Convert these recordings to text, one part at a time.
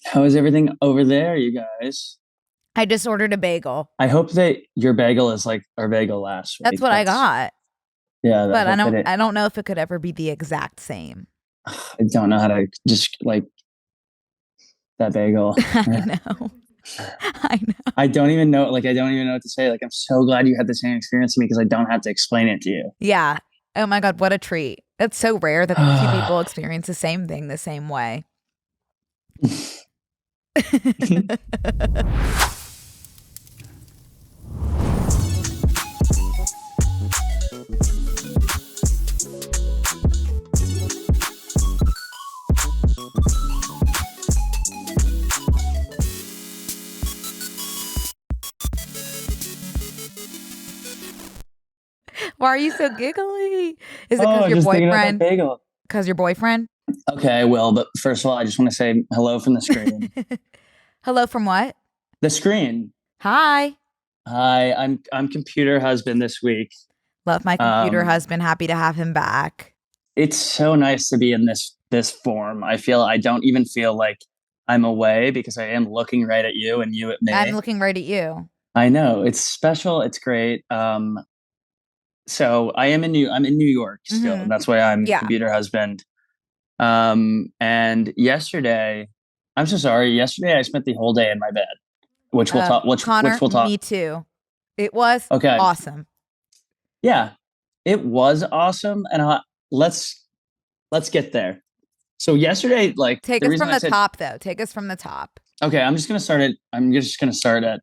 How is everything over there, you guys? I just ordered a bagel. I hope that your bagel is like our bagel last That's week. what I got. Yeah, I But I hope that don't it, I don't know if it could ever be the exact same. I don't know how to just like that bagel. I know. I know. I don't even know, I don't even know what to say. Like, I'm so glad you had the same experience to me because I don't have to explain it to you. Yeah. Oh my God, what a treat. It's so rare that two people experience the same thing the same way. Why are you so giggly? Is it because your Just thinking about that boyfriend? bagel. Because your boyfriend? Okay, I will. But first of all, I just want to say hello from the screen. Hello from what? The screen. Hi. Hi, I'm computer husband this week. Love my computer Um, husband. Happy to have him back. it's so nice to be in this form. I don't even feel like I'm away because I am looking right at you and you at I'm me. looking right at you. I know it's special. It's great. So I'm in New York still. Mm-hmm. That's why I'm Yeah. computer husband. And yesterday, I'm so sorry. Yesterday, I spent the whole day in my bed, which we'll talk. Which Connor, we'll talk. me too. It was Okay, awesome. yeah, it was awesome, and let's get there. So yesterday, like Take the us reason from I the said, top, though. Take us from the top. okay, I'm just gonna start at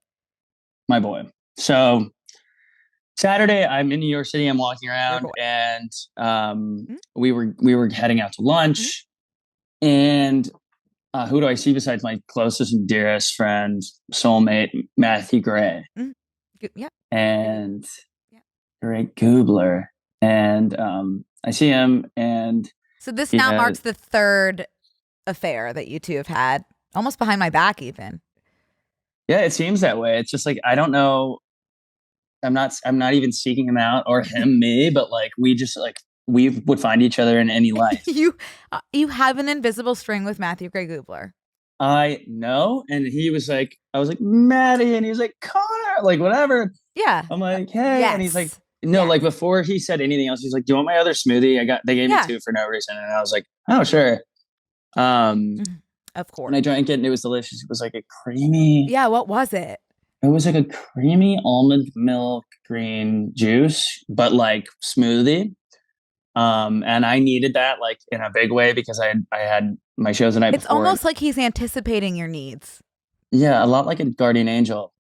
my boy. So Saturday, I'm in New York City. I'm walking Your around, boy. and Mm-hmm. we were heading out to Mm-hmm. lunch, and who do I see besides my closest and dearest friend, soulmate, Matthew Gray, Mm-hmm. Yeah. and Yeah. Great Gubler, and I see him, and So this now yeah, marks the third affair that you two have had, almost behind my back, even. yeah, it seems that way. It's just like I don't know. I'm not even seeking him out or him me, but like we just like we would find each other in any life. You have an invisible string with Matthew Gray Gubler. I know. And he was like, I was like, Maddie. And he was like, Connor, like, whatever. Yeah. I'm like, hey. And he's like, Yes. no, Yes. like before he said anything else, he's like, do you want my other smoothie? They gave me Yeah. two for no reason. And I was like, oh, sure. Um, Mhm. Of and I course. drank it and it was delicious. It was like a creamy, Yeah. What was it? it was like a creamy almond milk green juice, but like smoothie. And I needed that like in a big way because I had my shows the night It's before. And almost like he's anticipating your needs. yeah, a lot like a guardian angel.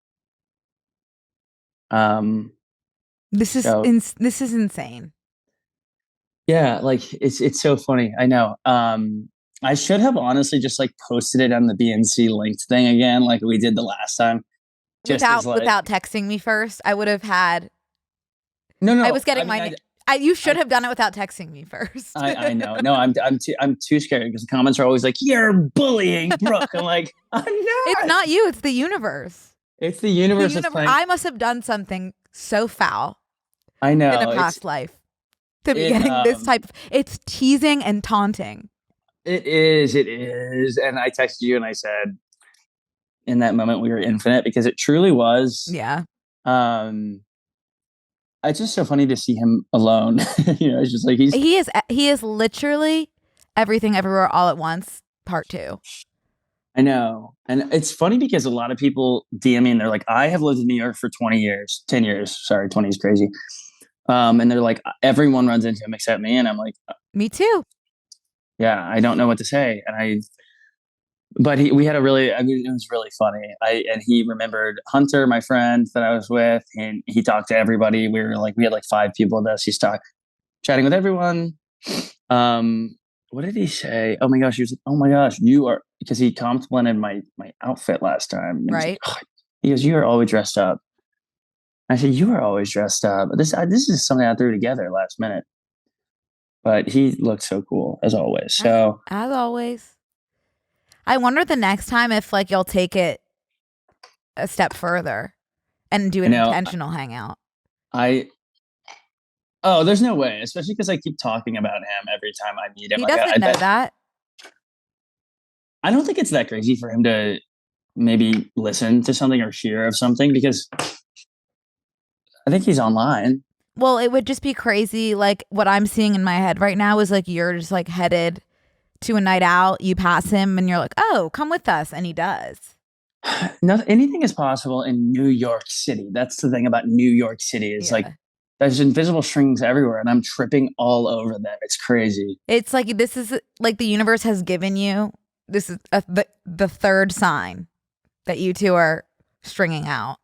Um, so This is insane. yeah, like it's so funny. I know. I should have honestly just like posted it on the BNC linked thing again, like we did the last time. Just as like Without texting me first, I would have had. no, I was no. I getting mean, my. You should I have done it without texting me first. I know. No, I'm too scared because the comments are always like, "You're bullying Brooke." I'm like, I'm It's not. not you. It's the universe. It's the The universe that's universe. playing. I must have done something so foul I in a know. past life to be It getting this type of. It's teasing and taunting. it is. And I texted you and I said in that moment we were infinite because it truly was. Yeah. Um, it's just so funny to see him alone. It's just like he's. He is literally everything everywhere all at once, part two. I know, and it's funny because a lot of people DM me and they're like, "I have lived in New York for 20 years, 10 years. Sorry, 20 is crazy." And they're like, "Everyone runs into him except me," and I'm like, Me too. "Yeah, I don't know what to say." But we had I mean, it was really funny. And he remembered Hunter, my friend that I was with, and he talked to everybody. We had like five people with us. He's chatting with everyone. Um, what did he say? Oh my gosh, he was like, oh my gosh, you are because he complimented my outfit last time. And he was like, Right. oh. He goes, you are always dressed up. I said, you are always dressed up. This is something I threw together last minute. But he looked so cool as always. So As always. I wonder the next time if like you'll take it a step further and do you an know, intentional hangout. I oh, there's no way, especially because I keep talking about him every time I meet him. He Like I doesn't know bet that. I don't think it's that crazy for him to maybe listen to something or hear of something because I think he's online. Well, it would just be crazy. Like what I'm seeing in my head right now is like you're just like headed to a night out. You pass him and you're like, oh, come with us. And he does. Anything is possible in New York City. That's the thing about New York City is like Yeah. there's invisible strings everywhere, and I'm tripping all over them. It's crazy. It's like this is like the universe has given you. This is the third sign that you two are stringing out.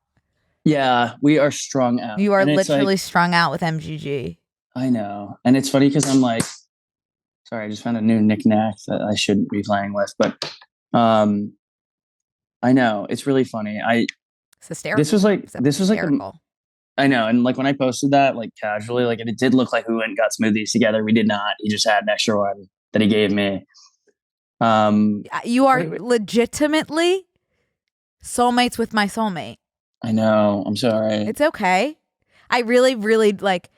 Yeah, we are strung out. You are and it's literally like, strung out with MGG. I know, and it's funny because I'm like, sorry, I just found a new knickknack that I shouldn't be playing with, but um, I know it's really funny. It's hysterical. This was like Hysterical. I know, and like when I posted that like casually, like it did look like we went and got smoothies together. We did not. He just had an extra one that he gave me. You are Wait. legitimately soulmates with my soulmate. I know. I'm sorry. It's okay. I really, really like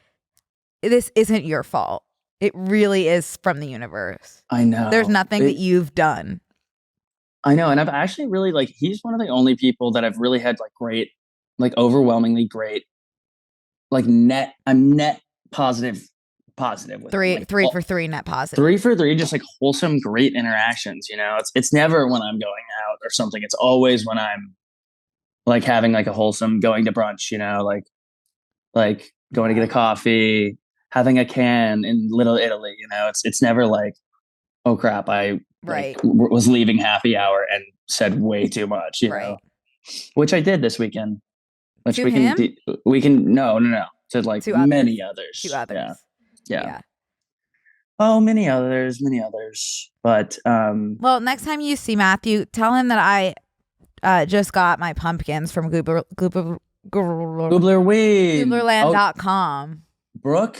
this isn't your fault. It really is from the universe. I know. There's nothing that you've done. I know, and I've actually really like. He's one of the only people that I've really had like great, like overwhelmingly great, like net. I'm net positive with him. Three Like, for three net positive. 3 for 3, just like wholesome, great interactions. It's never when I'm going out or something. It's always when I'm like having like a wholesome going to brunch. Like going to get a coffee, having a can in Little Italy. It's never like, oh crap, I Right. was leaving happy hour and said way too much. Right. Which I did this weekend. Which To we him? can no to like To others. many others. To others. Yeah. Oh, many others. But Well, next time you see Matthew, tell him that I just got my pumpkins from Gubler Ween. Gublerland.com. Brooke?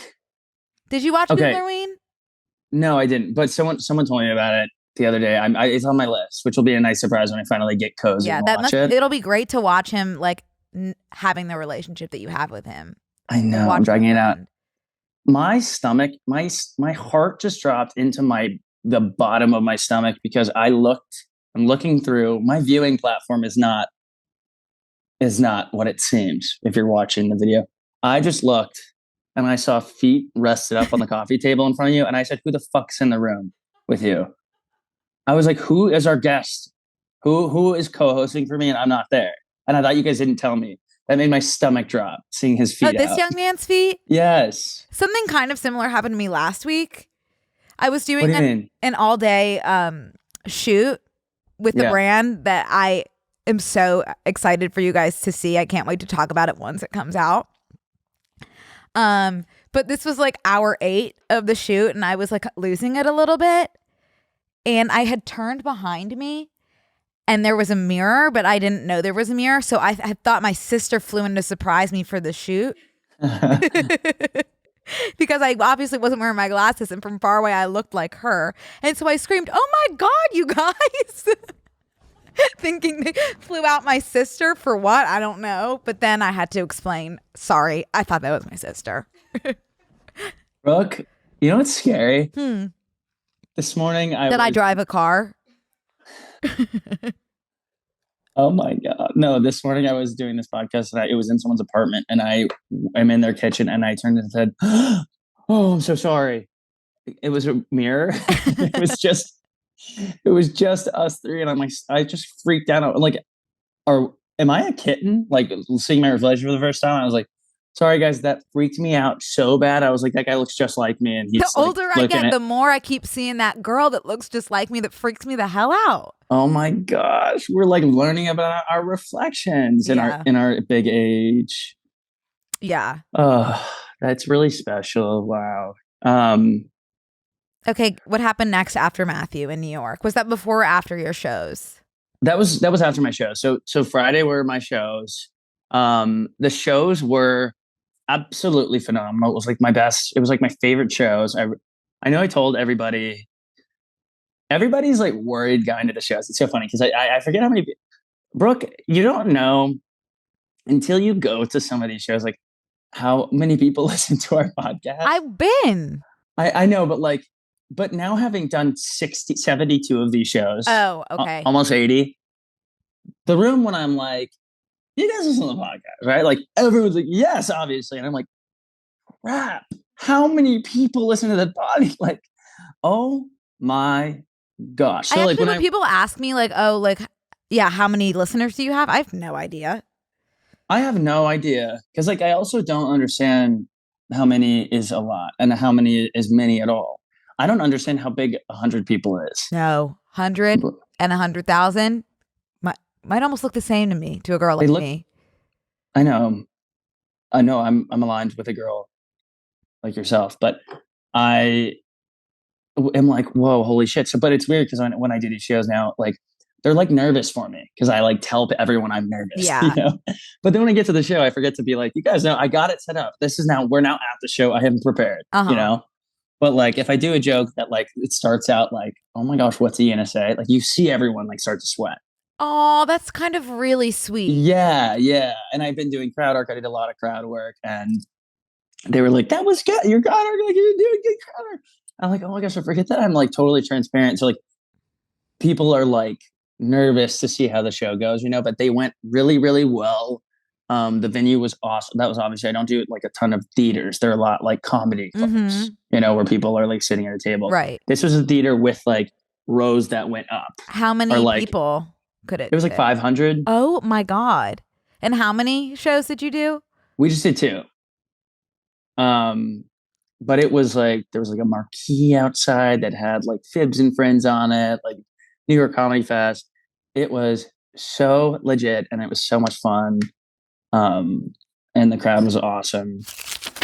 Did you watch Okay. Gubler? No, I didn't. But someone told me about it the other day. It's on my list, which will be a nice surprise when I finally get cozy. Yeah, and watch it. It'll be great to watch him like having the relationship that you have with him. I know. I'm dragging it out. My stomach, my heart just dropped into the bottom of my stomach because I'm looking through my viewing platform is not what it seems if you're watching the video. I just looked and I saw feet rested up on the coffee table in front of you. And I said, who the fuck's in the room with you? I was like, who is our guest? Who is co-hosting for me? And I'm not there. And I thought you guys didn't tell me. That made my stomach drop seeing his feet. Oh, this young man's feet? Yes. Something kind of similar happened to me last week. I was doing an all day shoot with the brand that I am so excited for you guys to see. I can't wait to talk about it once it comes out. But this was like hour 8 of the shoot and I was like losing it a little bit. And I had turned behind me and there was a mirror, but I didn't know there was a mirror. So I had thought my sister flew in to surprise me for the shoot. Because I obviously wasn't wearing my glasses and from far away I looked like her. And so I screamed, oh my God, you guys. Thinking they flew out my sister for what? I don't know. But then I had to explain, sorry, I thought that was my sister. Brooke, you know what's scary? This morning I drive a car? Oh my God. No, this morning I was doing this podcast and it was in someone's apartment and I am in their kitchen and I turned and said, oh, I'm so sorry. It was a mirror. it was just us three. And I just freaked out. I'm like, am I a kitten? Like seeing my reflection for the first time. I was like, sorry guys, that freaked me out so bad. I was like, that guy looks just like me. And he's the older I get, the more I keep seeing that girl that looks just like me that freaks me the hell out. Oh my gosh. We're like learning about our reflections in our big age. Yeah. Oh, that's really special. Wow. Okay, what happened next after Matthew in New York? Was that before or after your shows? That was after my show. So Friday were my shows. The shows were absolutely phenomenal. It was like my best. It was like my favorite shows. I know I told everybody. Everybody's like worried going to the shows. It's so funny because I forget how many. Brooke, you don't know until you go to some of these shows like how many people listen to our podcast. I've been. I know, but like but now having done 60, 72 of these shows, Oh, okay. almost 80, the room when I'm like, you guys listen to the podcast, right? Like everyone's like, yes, obviously. And I'm like, crap, how many people listen to the body? Like, oh my gosh. I So like actually, when people ask me, like, oh, like, yeah, how many listeners do you have? I have no idea. I have no idea. Because like I also don't understand how many is a lot and how many is many at all. I don't understand how big 100 people is. No, 100 and 100,000 might almost look the same to me, to a girl They like look, me. I know, I'm aligned with a girl like yourself, but I am like, whoa, holy shit. So, but it's weird because when I do these shows now, like they're like nervous for me because I like tell everyone I'm nervous, Yeah. But then when I get to the show, I forget to be like, you guys know, I got it set up. We're now at the show. I haven't prepared, But like, if I do a joke that like it starts out like, oh my gosh, what's he gonna say? Like you see everyone like start to sweat. Oh, that's kind of really sweet. Yeah, yeah. And I've been doing crowd work. I did a lot of crowd work, and they were like, "That was good. Your crowd work, like you're doing good crowd work." I'm like, "Oh my gosh, I forget that I'm like totally transparent." So like, people are like nervous to see how the show goes, But they went really, really well. The venue was awesome. That was obviously I don't do like a ton of theaters. They're a lot like comedy clubs, where people are like sitting at a table. Right. This was a theater with like rows that went up. How many people could it? It was like 500. Oh my God! And how many shows did you do? We just did 2. But it was like there was like a marquee outside that had like Fibs and Friends on it, like New York Comedy Fest. It was so legit and it was so much fun. And the crowd was awesome.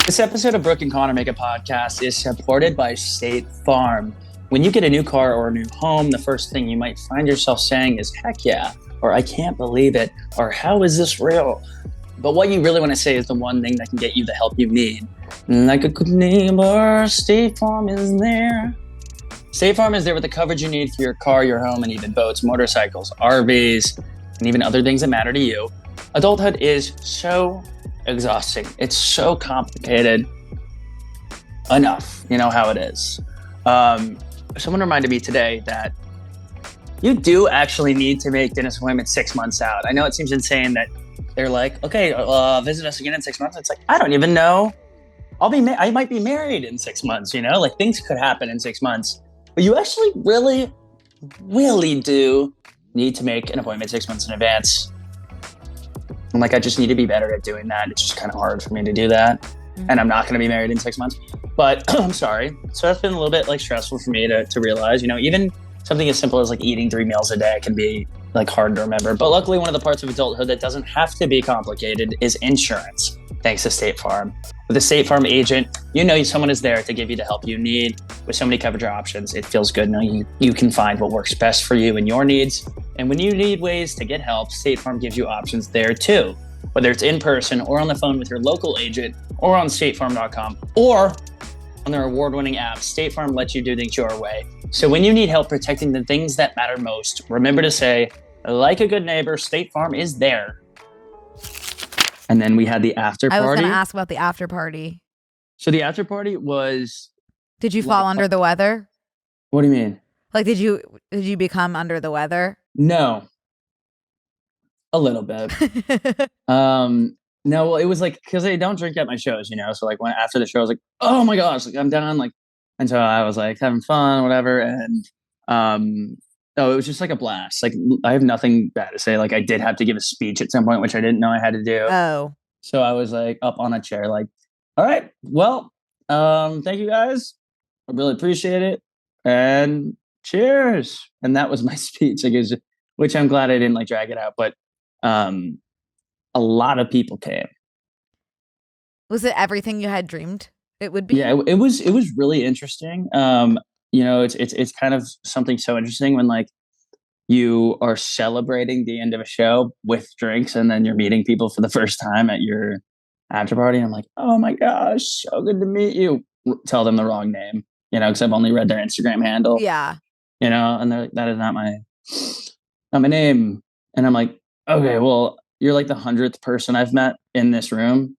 This episode of Brooke and Connor Make a Podcast is supported by State Farm. When you get a new car or a new home, the first thing you might find yourself saying is, heck yeah, or I can't believe it, or how is this real? But what you really want to say is the one thing that can get you the help you need. Like a good neighbor, State Farm is there. State Farm is there with the coverage you need for your car, your home, and even boats, motorcycles, RVs, and even other things that matter to you. Adulthood is so exhausting. It's so complicated. Enough. You know how it is. Someone reminded me today that you do actually need to make dentist appointments 6 months out. I know it seems insane that they're like, okay, visit us again in 6 months. It's like, I don't even know. I might be married in 6 months, like things could happen in 6 months, but you actually really, really do need to make an appointment 6 months in advance. I'm like, I just need to be better at doing that. It's just kind of hard for me to do that. And I'm not going to be married in 6 months, but I'm sorry. So that's been a little bit like stressful for me to realize, even something as simple as like eating 3 meals a day can be like hard to remember. But luckily, one of the parts of adulthood that doesn't have to be complicated is insurance, thanks to State Farm. With a State Farm agent, someone is there to give you the help you need. With so many coverage options, it feels good knowing you can find what works best for you and your needs. And when you need ways to get help, State Farm gives you options there too. Whether it's in person or on the phone with your local agent or on statefarm.com or on their award-winning app, State Farm lets you do things your way. So when you need help protecting the things that matter most, remember to say, like a good neighbor, State Farm is there. And then we had the after party. I was going to ask about the after party. So the after party was... Did you fall under the weather? What do you mean? Like, did you become under the weather? No. A little bit. No, well, it was like, because I don't drink at my shows, So like after the show, I was like, oh my gosh, like I'm done. Like, and so I was like having fun, whatever. And it was just like a blast. Like I have nothing bad to say. Like I did have to give a speech at some point, which I didn't know I had to do. Oh. So I was like up on a chair, like, all right, well, thank you guys. I really appreciate it. And cheers. And that was my speech, I guess, which I'm glad I didn't like drag it out. But a lot of people came. Was it everything you had dreamed it would be? Yeah, it was really interesting. It's kind of something so interesting when like you are celebrating the end of a show with drinks and then you're meeting people for the first time at your after party. And I'm like, oh my gosh, so good to meet you. Tell them the wrong name, because I've only read their Instagram handle. Yeah. And they're like, that is not my name. And I'm like, okay, well, you're like the 100th person I've met in this room.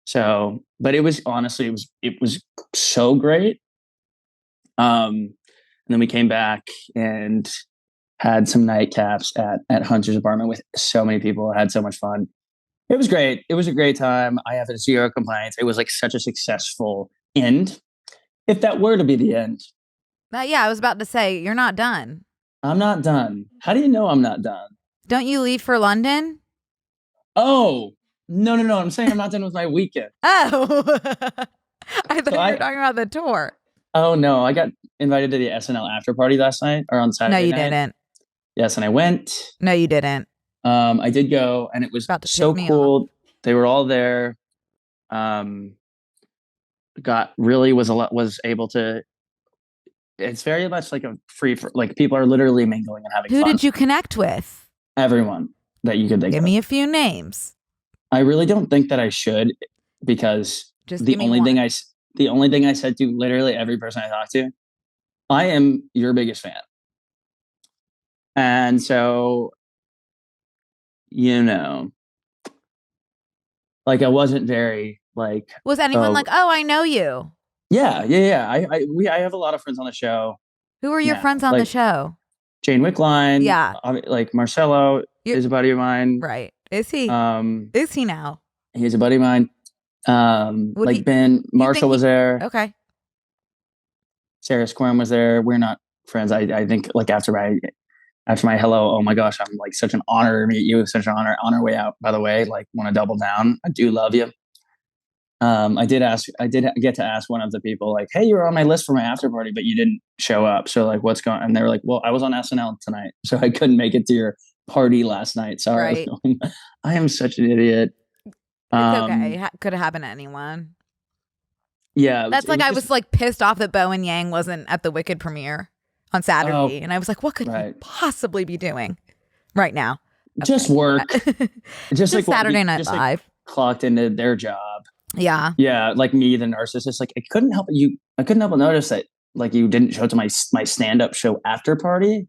So, but it was honestly, it was so great. And then we came back and had some nightcaps at Hunter's apartment with so many people. I had so much fun. It was great. It was a great time. I have zero complaints. It was like such a successful end. If that were to be the end, Yeah, I was about to say, you're not done. I'm not done. How do you know I'm not done? Don't you leave for London? Oh, no, no, no. I'm saying I'm not done with my weekend. Oh, I thought So you were talking about the tour. oh no, I got invited to the SNL After Party last night or on No, Saturday you night. didn't. Yes, and I went. No, you didn't. I did go, and it was About to piss so me cool. They were all there. Um, got really was able to. It's very much like a free for like people are literally mingling and having Who fun. did you connect with? Everyone that you could think Give of. me a few names. I really don't think that I should because Just give me one. the only thing I said to literally every person I talked to, I am your biggest fan. And so, you know, like I wasn't very like Was anyone like, oh, I know you? yeah. I have a lot of friends on the show. Who are your Yeah, friends on the like show? Jane Wickline. Yeah. Like Marcelo is a buddy of mine. Right. Is he? Um, Is he now? he's a buddy of mine. Like Ben Marshall was there. Okay. Sarah Squirm was there. We're not friends. I think like after my hello, oh my gosh, I'm like such an honor to meet you. Such an honor. On our way out, by the way, like want to double down. I do love you. I did get to ask one of the people like, hey, you were on my list for my after party, but you didn't show up. So like, what's going on? And they were like, well, I was on SNL tonight, so I couldn't make it to your party last night. Sorry. Right. I am such an idiot. It's okay. Could have happened to anyone. Yeah. That's like I was like pissed off that Bowen Yang wasn't at the Wicked premiere on Saturday. And I was like, what could he possibly be doing right now? Okay. Just work. just like Saturday Night Live. Like, clocked into their job. Yeah. Yeah. Like me, the narcissist. Like I couldn't help but notice that like you didn't show to my stand-up show after party.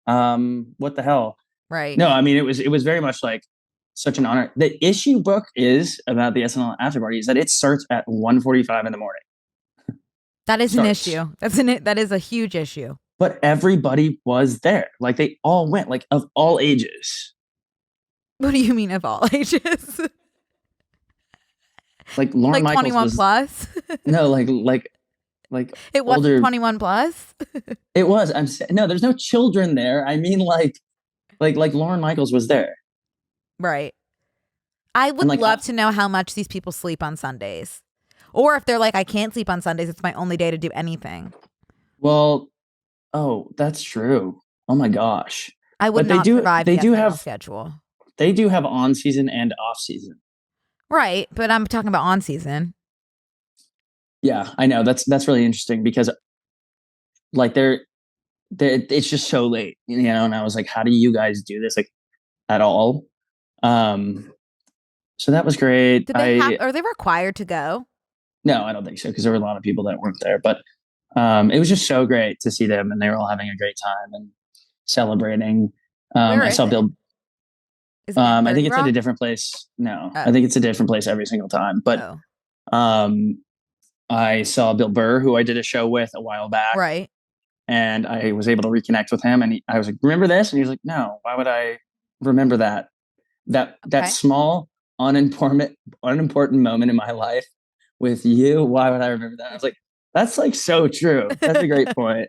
What the hell? Right. No, I mean it was very much like such an honor. The issue book is about the SNL After Party is that it starts at 1:45 in the morning. That is an issue. That is a huge issue. But everybody was there. Like they all went, like of all ages. What do you mean of all ages? Like Lauren like Michaels 21 was, plus? No, like it was older, 21 plus? It was. No, there's no children there. I mean like Lauren Michaels was there. Right. I would love to know how much these people sleep on Sundays. Or if they're like, I can't sleep on Sundays. It's my only day to do anything. Well, oh, that's true. Oh my gosh. I would not survive the SNL schedule. They do have on season and off season. Right. But I'm talking about on season. Yeah, I know. That's really interesting because like it's just so late, you know, and I was like, how do you guys do this like at all? So that was great. Are they required to go? No, I don't think so because there were a lot of people that weren't there. But it was just so great to see them, and they were all having a great time and celebrating. I saw Bill. I think it's at a different place. No, I think it's a different place every single time. But I saw Bill Burr, who I did a show with a while back. Right. And I was able to reconnect with him, and I was like, "Remember this?" And he was like, "No, why would I remember that? That small, unimportant moment in my life with you. Why would I remember that?" I was like, "That's like so true. That's a great point."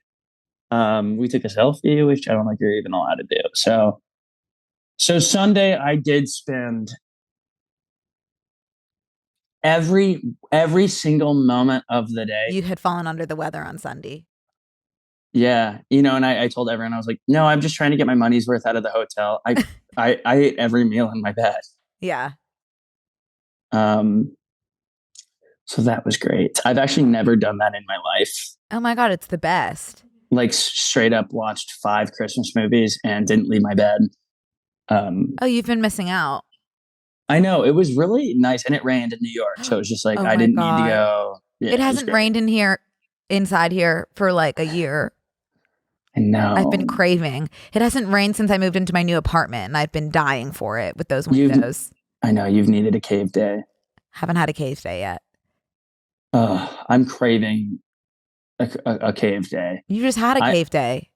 We took a selfie, which I don't think you're even allowed to do. So Sunday, I did spend every single moment of the day. You had fallen under the weather on Sunday. Yeah, you know, and I told everyone, I was like, no, I'm just trying to get my money's worth out of the hotel. I ate every meal in my bed. Yeah. So that was great. I've actually never done that in my life. Oh my God, it's the best. Like straight up watched 5 Christmas movies and didn't leave my bed. Oh, you've been missing out. I know. It was really nice. And it rained in New York. So it was just like, I didn't need to go. Yeah, it hasn't rained inside here for like a year. I know. I've been craving. It hasn't rained since I moved into my new apartment, and I've been dying for it with those windows. I know. You've needed a cave day. Haven't had a cave day yet. I'm craving a cave day. You just had a I cave day.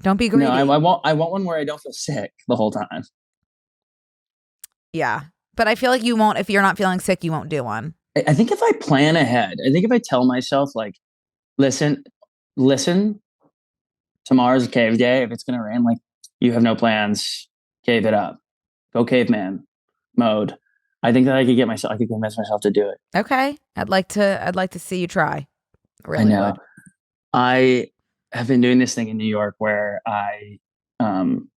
Don't be no, greedy. I want one where I don't feel sick the whole time. Yeah. But I feel like you won't, if you're not feeling sick, you won't do one. I think if I plan ahead, I think if I tell myself like, listen, listen, tomorrow's a cave day. If it's gonna rain, like you have no plans, cave it up. Go caveman mode. I think that I could convince myself to do it. Okay. I'd like to see you try. I I really know. would. I have been doing this thing in New York where I um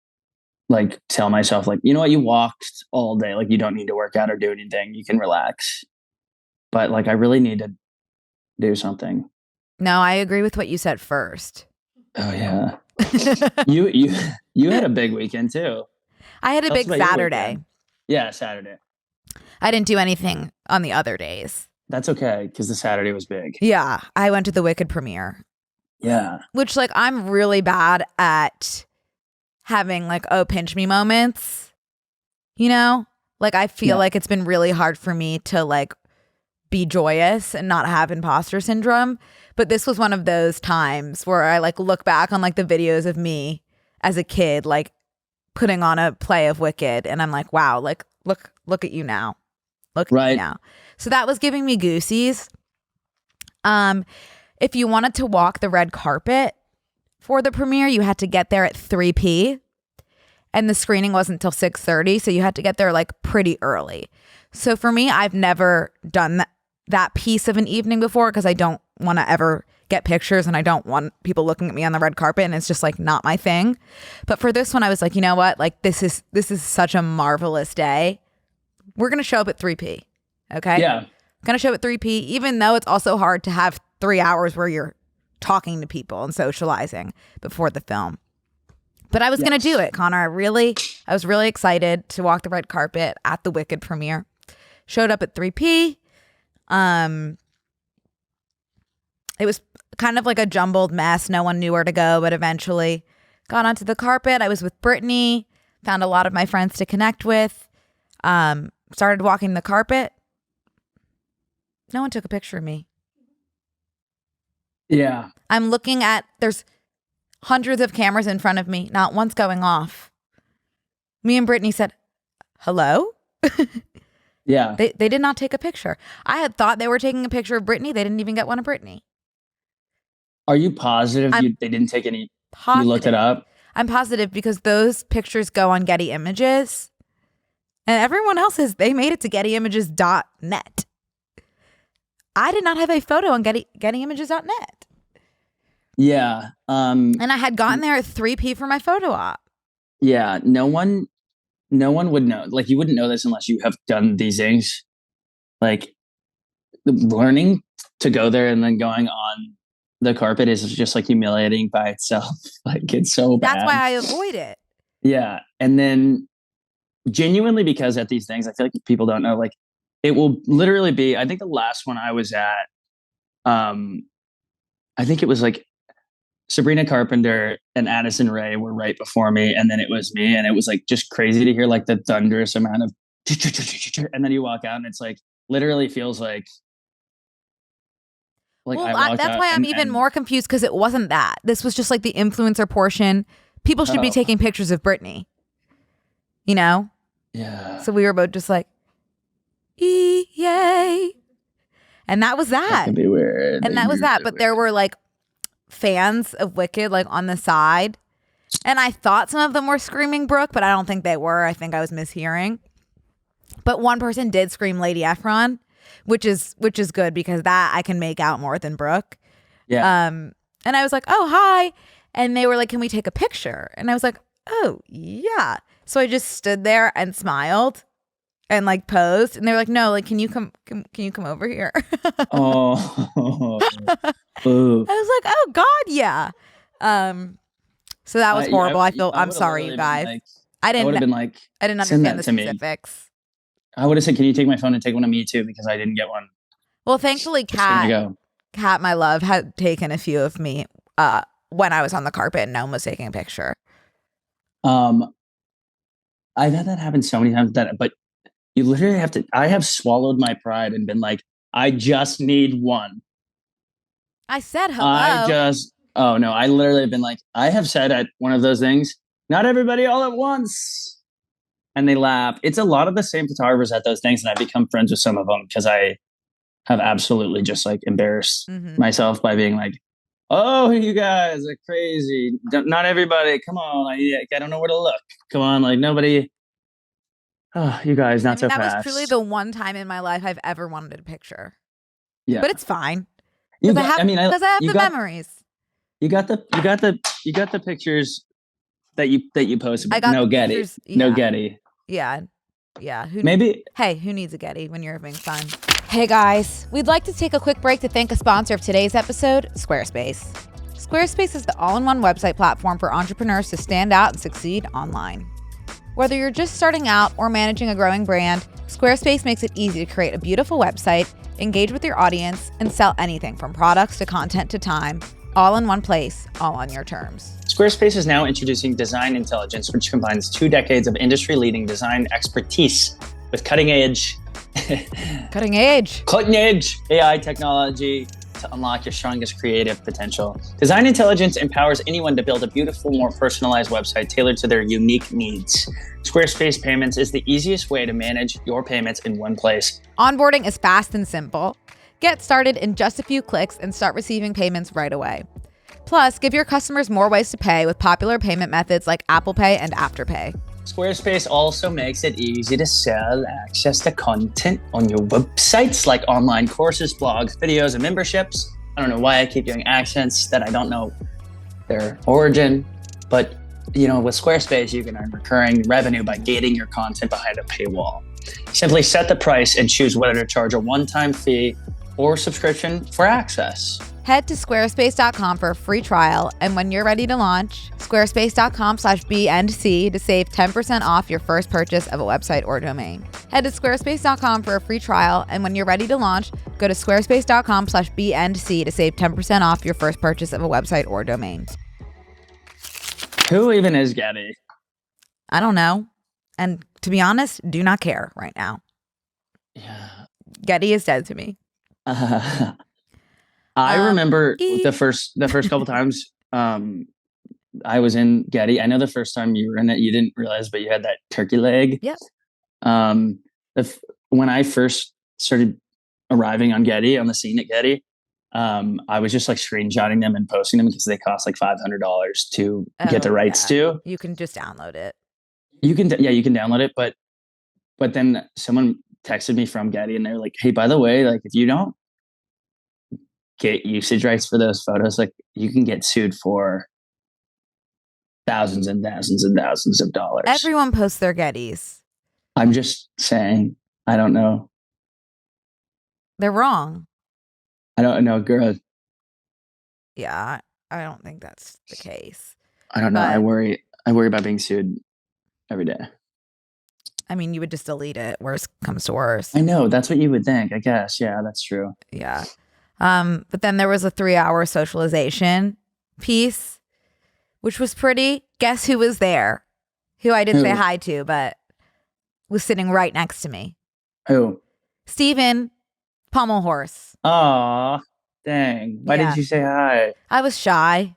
like tell myself like, you know what, you walked all day, like you don't need to work out or do anything. You can relax. But like I really need to do something. No, I agree with what you said first. Oh yeah. You you had a big weekend too. I had a Tell us big about your Saturday. weekend. Yeah, Saturday. I didn't do anything on the other days. That's okay because the Saturday was big. Yeah, I went to the Wicked premiere, Yeah. which like I'm really bad at having like oh pinch me moments. You know? Like I feel Yeah. like it's been really hard for me to like be joyous and not have imposter syndrome, but this was one of those times where I like look back on like the videos of me as a kid like putting on a play of Wicked and I'm like, wow, like look at you now. Look at you Right. now. So that was giving me goosies. If you wanted to walk the red carpet for the premiere, you had to get there at 3 p. And the screening wasn't until 6:30, so you had to get there like pretty early. So for me, I've never done that piece of an evening before because I don't want to ever get pictures and I don't want people looking at me on the red carpet and it's just like not my thing. But for this one, I was like, you know what? Like this is such a marvelous day. We're going to show up at 3 p. Okay? Yeah. Going to show up at 3 p, even though it's also hard to have 3 hours where you're talking to people and socializing before the film. But I was going to do it, Connor. I was really excited to walk the red carpet at the Wicked premiere. Showed up at 3 p. It was kind of like a jumbled mess. No one knew where to go, but eventually got onto the carpet. I was with Brittany, found a lot of my friends to connect with. Started walking the carpet. No one took a picture of me. Yeah. I'm looking at, there's hundreds of cameras in front of me. Not one's going off. Me and Brittany said, hello? Yeah. They did not take a picture. I had thought they were taking a picture of Brittany. They didn't even get one of Brittany. Are you positive they didn't take any? Positive. You looked it up? I'm positive because those pictures go on Getty Images. And everyone else's, they made it to gettyimages.net. I did not have a photo on gettyimages.net. Yeah. And I had gotten there at 3 p for my photo op. Yeah. No one would know. Like, you wouldn't know this unless you have done these things. Like, learning to go there and then going on the carpet is just like humiliating by itself. Like, it's so bad. That's why I avoid it. Yeah. And then genuinely, because at these things, I feel like people don't know, like, it will literally be, I think the last one I was at, I think it was like Sabrina Carpenter and Addison Rae were right before me, and then it was me, and it was like just crazy to hear like the thunderous amount of, and then you walk out and it's like literally feels like well, I walked that's out why I'm even more confused because it wasn't that. This was just like the influencer portion. People should be taking pictures of Brittany, you know? Yeah. So we were both just like, yay. And that was that. That can be weird. And that was that. But there were like fans of Wicked like on the side. And I thought some of them were screaming Brooke, but I don't think they were. I think I was mishearing. But one person did scream Lady Efron, which is good because that I can make out more than Brooke. Yeah. And I was like, oh, hi. And they were like, can we take a picture? And I was like, oh, yeah. So I just stood there and smiled and like posed. And they were like, no, like, can you come over here? Oh. I was like, oh God, yeah. So that was horrible. I'm sorry, you guys. Like, I didn't send understand that the to me. specifics. I would have said, can you take my phone and take one of me too? Because I didn't get one. Well, thankfully, Kat, my love, had taken a few of me when I was on the carpet and no one was taking a picture. I've had that happen so many times but you literally have to, I have swallowed my pride and been like, I just need one. I said hello. Oh no, I literally have been like, I have said at one of those things, not everybody all at once. And they laugh. It's a lot of the same photographers at those things. And I've become friends with some of them because I have absolutely just like embarrassed myself by being like, oh, you guys are crazy. Not everybody. Come on. I don't know where to look. Come on. Like nobody. Oh, you guys, not so that fast. was truly the one time in my life I've ever wanted a picture. Yeah. But it's fine. Because I have the memories. You got the pictures that you posted. I got no the Getty. Pictures, No Getty. Yeah. Who needs a Getty when you're having fun? Hey guys, we'd like to take a quick break to thank a sponsor of today's episode, Squarespace. Squarespace is the all-in-one website platform for entrepreneurs to stand out and succeed online. Whether you're just starting out or managing a growing brand, Squarespace makes it easy to create a beautiful website, engage with your audience, and sell anything from products to content to time, all in one place, all on your terms. Squarespace is now introducing Design Intelligence, which combines 2 decades of industry-leading design expertise with cutting-edge AI technology to unlock your strongest creative potential. Design Intelligence empowers anyone to build a beautiful, more personalized website tailored to their unique needs. Squarespace Payments is the easiest way to manage your payments in one place. Onboarding is fast and simple. Get started in just a few clicks and start receiving payments right away. Plus, give your customers more ways to pay with popular payment methods like Apple Pay and Afterpay. Squarespace also makes it easy to sell access to content on your websites like online courses, blogs, videos, and memberships. I don't know why I keep doing accents that I don't know their origin, but with Squarespace, you can earn recurring revenue by gating your content behind a paywall. Simply set the price and choose whether to charge a one-time fee or subscription for access. Head to squarespace.com for a free trial, and when you're ready to launch, squarespace.com/BNC to save 10% off your first purchase of a website or domain. Head to squarespace.com for a free trial, and when you're ready to launch, go to squarespace.com/BNC to save 10% off your first purchase of a website or domain. Who even is Getty? I don't know. And to be honest, do not care right now. Yeah. Getty is dead to me. I remember the first couple times I was in Getty. I know the first time you were in it, you didn't realize, but you had that turkey leg. Yep. When I first started arriving on Getty, on the scene at Getty, I was just like screenshotting them and posting them because they cost like $500 to get the rights to. You can just download it. You can download it, but then someone texted me from Getty and they're like, hey, by the way, like if you don't get usage rights for those photos, like you can get sued for thousands and thousands and thousands of dollars. Everyone posts their Gettys. I'm just saying, I don't know. They're wrong. I don't know, girl. Yeah, I don't think that's the case. I don't know. I worry about being sued every day. I mean, you would just delete it. Worst comes to worst. I know. That's what you would think, I guess. Yeah, that's true. Yeah. But then there was a 3-hour socialization piece, which was pretty. Guess who was there? Who I didn't say hi to, but was sitting right next to me. Who? Steven Pommelhorse. Aw, dang. Why didn't you say hi? I was shy.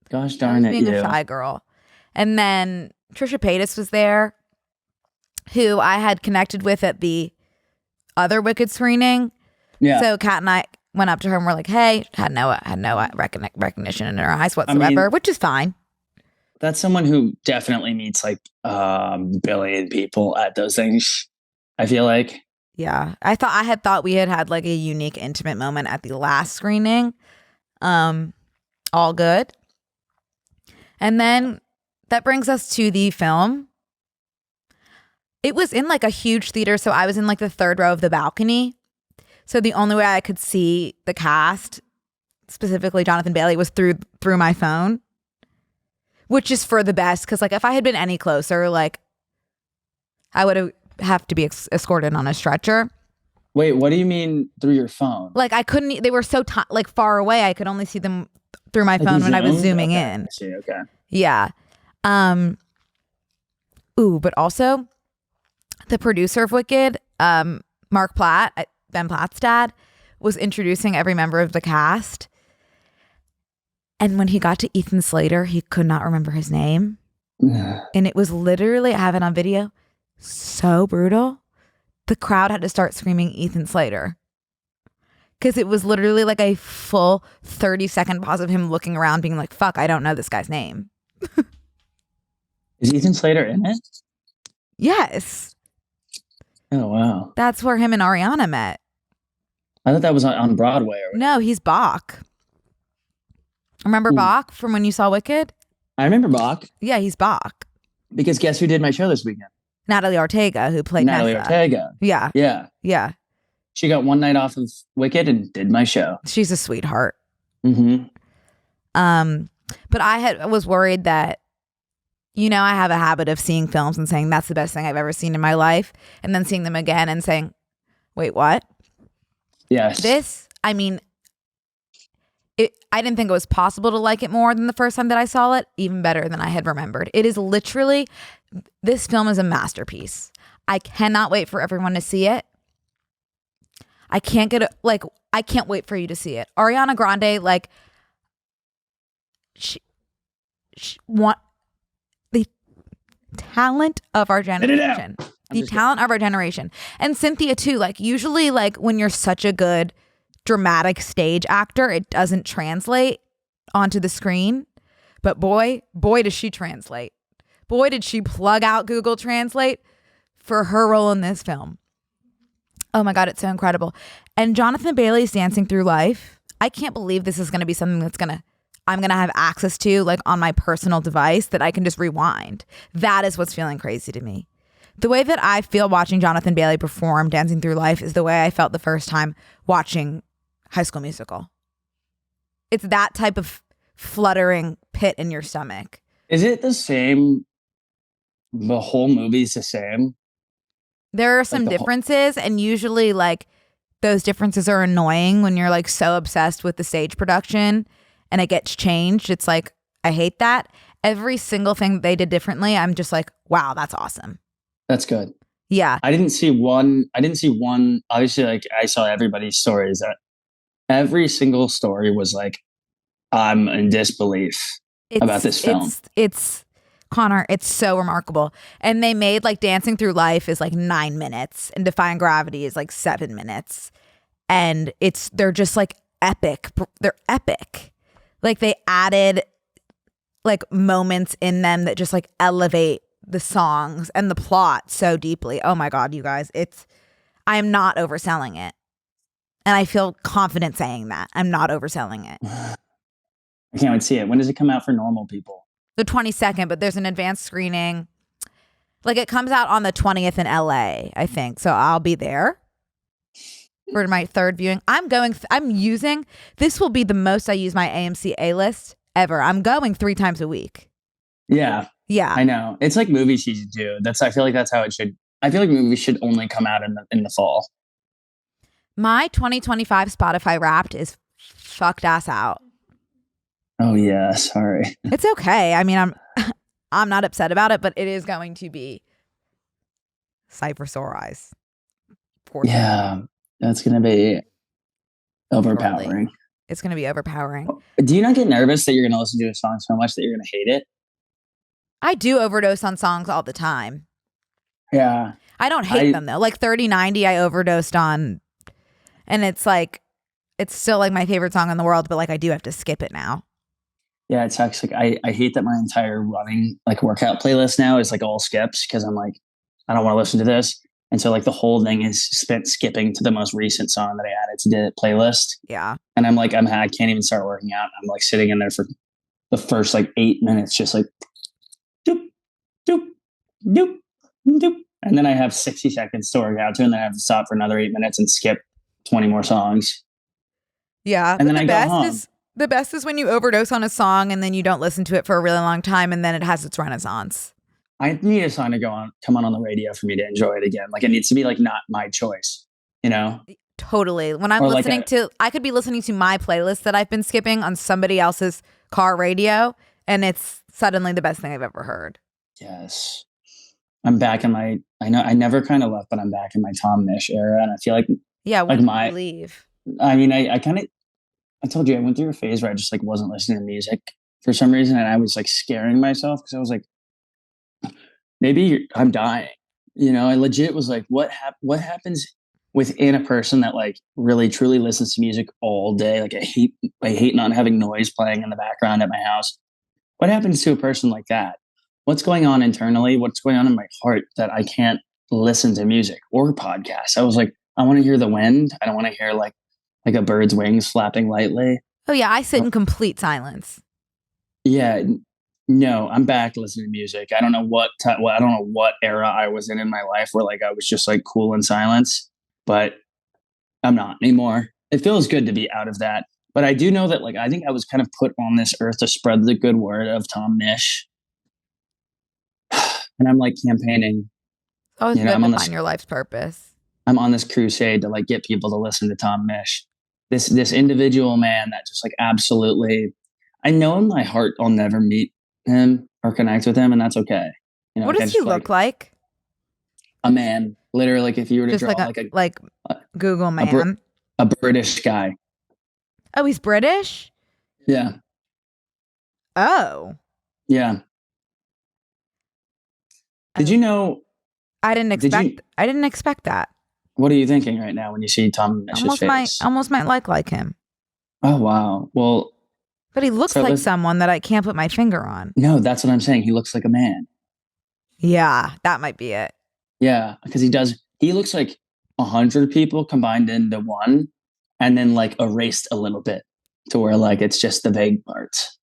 Gosh darn it, being a shy girl. And then Trisha Paytas was there, who I had connected with at the other Wicked screening. Yeah. So Kat and I went up to her and were like, hey, had no recognition in her eyes whatsoever, which is fine. That's someone who definitely meets like billion people at those things, I feel like. Yeah. I had thought we had like a unique intimate moment at the last screening. All good. And then that brings us to the film. It was in like a huge theater, so I was in like the third row of the balcony. So the only way I could see the cast, specifically Jonathan Bailey, was through my phone, which is for the best. Because like if I had been any closer, like I would have to be escorted on a stretcher. Wait, what do you mean through your phone? Like I couldn't. They were so like far away. I could only see them through my phone when I was zooming in. I see. Okay. Yeah. But also the producer of Wicked, Mark Platt, Ben Platt's dad, was introducing every member of the cast. And when he got to Ethan Slater, he could not remember his name. And it was literally, I have it on video, so brutal. The crowd had to start screaming Ethan Slater. Because it was literally like a full 30-second pause of him looking around being like, fuck, I don't know this guy's name. Is Ethan Slater in it? Yes. Oh, wow. That's where him and Ariana met. I thought that was on Broadway. No, he's Bach. Remember Bach from when you saw Wicked? I remember Bach. Yeah, he's Bach. Because guess who did my show this weekend? Natalie Ortega, who played Natalie Nessa. Ortega. Yeah. Yeah. Yeah. She got one night off of Wicked and did my show. She's a sweetheart. Mm-hmm. But I was worried that, you know, I have a habit of seeing films and saying that's the best thing I've ever seen in my life, and then seeing them again and saying, wait, what? Yes. This, I mean, I didn't think it was possible to like it more than the first time that I saw it, even better than I had remembered. It is literally, this film is a masterpiece. I cannot wait for everyone to see it. I can't wait for you to see it. Ariana Grande, like, she want the talent of our generation. The talent of our generation. And Cynthia too, like, usually, like, when you're such a good dramatic stage actor, it doesn't translate onto the screen. But boy does she translate. Boy, did she plug out Google Translate for her role in this film. Oh my God, it's so incredible. And Jonathan Bailey's Dancing Through Life. I can't believe this is going to be something I'm going to have access to, like, on my personal device that I can just rewind. That is what's feeling crazy to me. The way that I feel watching Jonathan Bailey perform Dancing Through Life is the way I felt the first time watching High School Musical. It's that type of fluttering pit in your stomach. Is it the same? The whole movie's the same? There are some differences, and usually, like, those differences are annoying when you're, like, so obsessed with the stage production and it gets changed. It's like, I hate that. Every single thing they did differently, I'm just like, wow, that's awesome. That's good. Yeah. I didn't see one. Obviously, like, I saw everybody's stories. That every single story was like, I'm in disbelief about this film. It's Connor, it's so remarkable. And they made, like, Dancing Through Life is like 9 minutes and Defying Gravity is like 7 minutes. And they're just like epic. They're epic. Like, they added, like, moments in them that just, like, elevate the songs and the plot so deeply. Oh my God, you guys, I am not overselling it. And I feel confident saying that. I'm not overselling it. I can't wait to see it. When does it come out for normal people? The 22nd, but there's an advanced screening. Like, it comes out on the 20th in LA, I think. So I'll be there for my third viewing. This will be the most I use my AMC A-list ever. I'm going 3 times a week. Yeah. Yeah. I know. It's like movie season too. I feel like that's how it should. I feel like movies should only come out in the fall. My 2025 Spotify Wrapped is fucked ass out. Oh yeah, sorry. It's okay. I mean, I'm not upset about it, but it is going to be Cypher Sore Eyes. Yeah, that's going to be overpowering. It's going to be overpowering. Do you not get nervous that you're going to listen to a song so much that you're going to hate it? I do overdose on songs all the time. Yeah. I don't hate them though. Like 3090 I overdosed on, and it's like, it's still like my favorite song in the world, but like I do have to skip it now. Yeah, it sucks. Like I hate that my entire running, like, workout playlist now is like all skips, because I'm like, I don't want to listen to this. And so, like, the whole thing is spent skipping to the most recent song that I added to the playlist. Yeah. And I'm like, I can't even start working out. I'm like sitting in there for the first like 8 minutes, just like doop, doop, doop, doop. And then I have 60 seconds to work out to, and then I have to stop for another 8 minutes and skip 20 more songs. Yeah. And then I go home. The best is when you overdose on a song and then you don't listen to it for a really long time, and then it has its renaissance. I need a song to come on the radio for me to enjoy it again. Like, it needs to be like not my choice, you know? Totally. When I'm listening I could be listening to my playlist that I've been skipping on somebody else's car radio, and it's suddenly the best thing I've ever heard. Yes. I'm back in I never kind of left, but I'm back in my Tom Misch era. And I feel like, yeah, when did you leave? I mean, I kind of, I told you I went through a phase where I just like wasn't listening to music for some reason, and I was like scaring myself because I was like, maybe I'm dying. I legit was like, what happens within a person that like really truly listens to music all day? Like I hate not having noise playing in the background at my house. What happens to a person like that? What's going on internally? What's going on in my heart that I can't listen to music or podcasts? I was like, I want to hear the wind. I don't want to hear like a bird's wings flapping lightly. Oh yeah, I sit Uh, in complete silence. Yeah, no, I'm back listening to music. I don't know I don't know what era I was in my life where like I was just like cool in silence, but I'm not anymore. It feels good to be out of that. But I do know that like I think I was kind of put on this earth to spread the good word of Tom Mish, and I'm like campaigning. It's always You know, good I'm to on find this your life's purpose. I'm on this crusade to like get people to listen to Tom Mish. This individual man that just like absolutely, I know in my heart I'll never meet him or connect with him, and that's okay. What Like I does he just look like like? a man, literally, like if you were to Just draw like a like like a Google a, Br- man. a British guy, Oh, he's British? yeah, Oh. yeah. Did Oh. you know? I didn't Did you? expect I didn't expect that. What are you thinking right now when you see Tom Mish's face? Almost might like him. Oh wow. Well, But he looks so like let's. someone that I can't put my finger on. No, that's what I'm saying. He looks like a man. Yeah, that might be it. Yeah, because he does. He looks like 100 people combined into one, and then like erased a little bit to where like it's just the vague parts.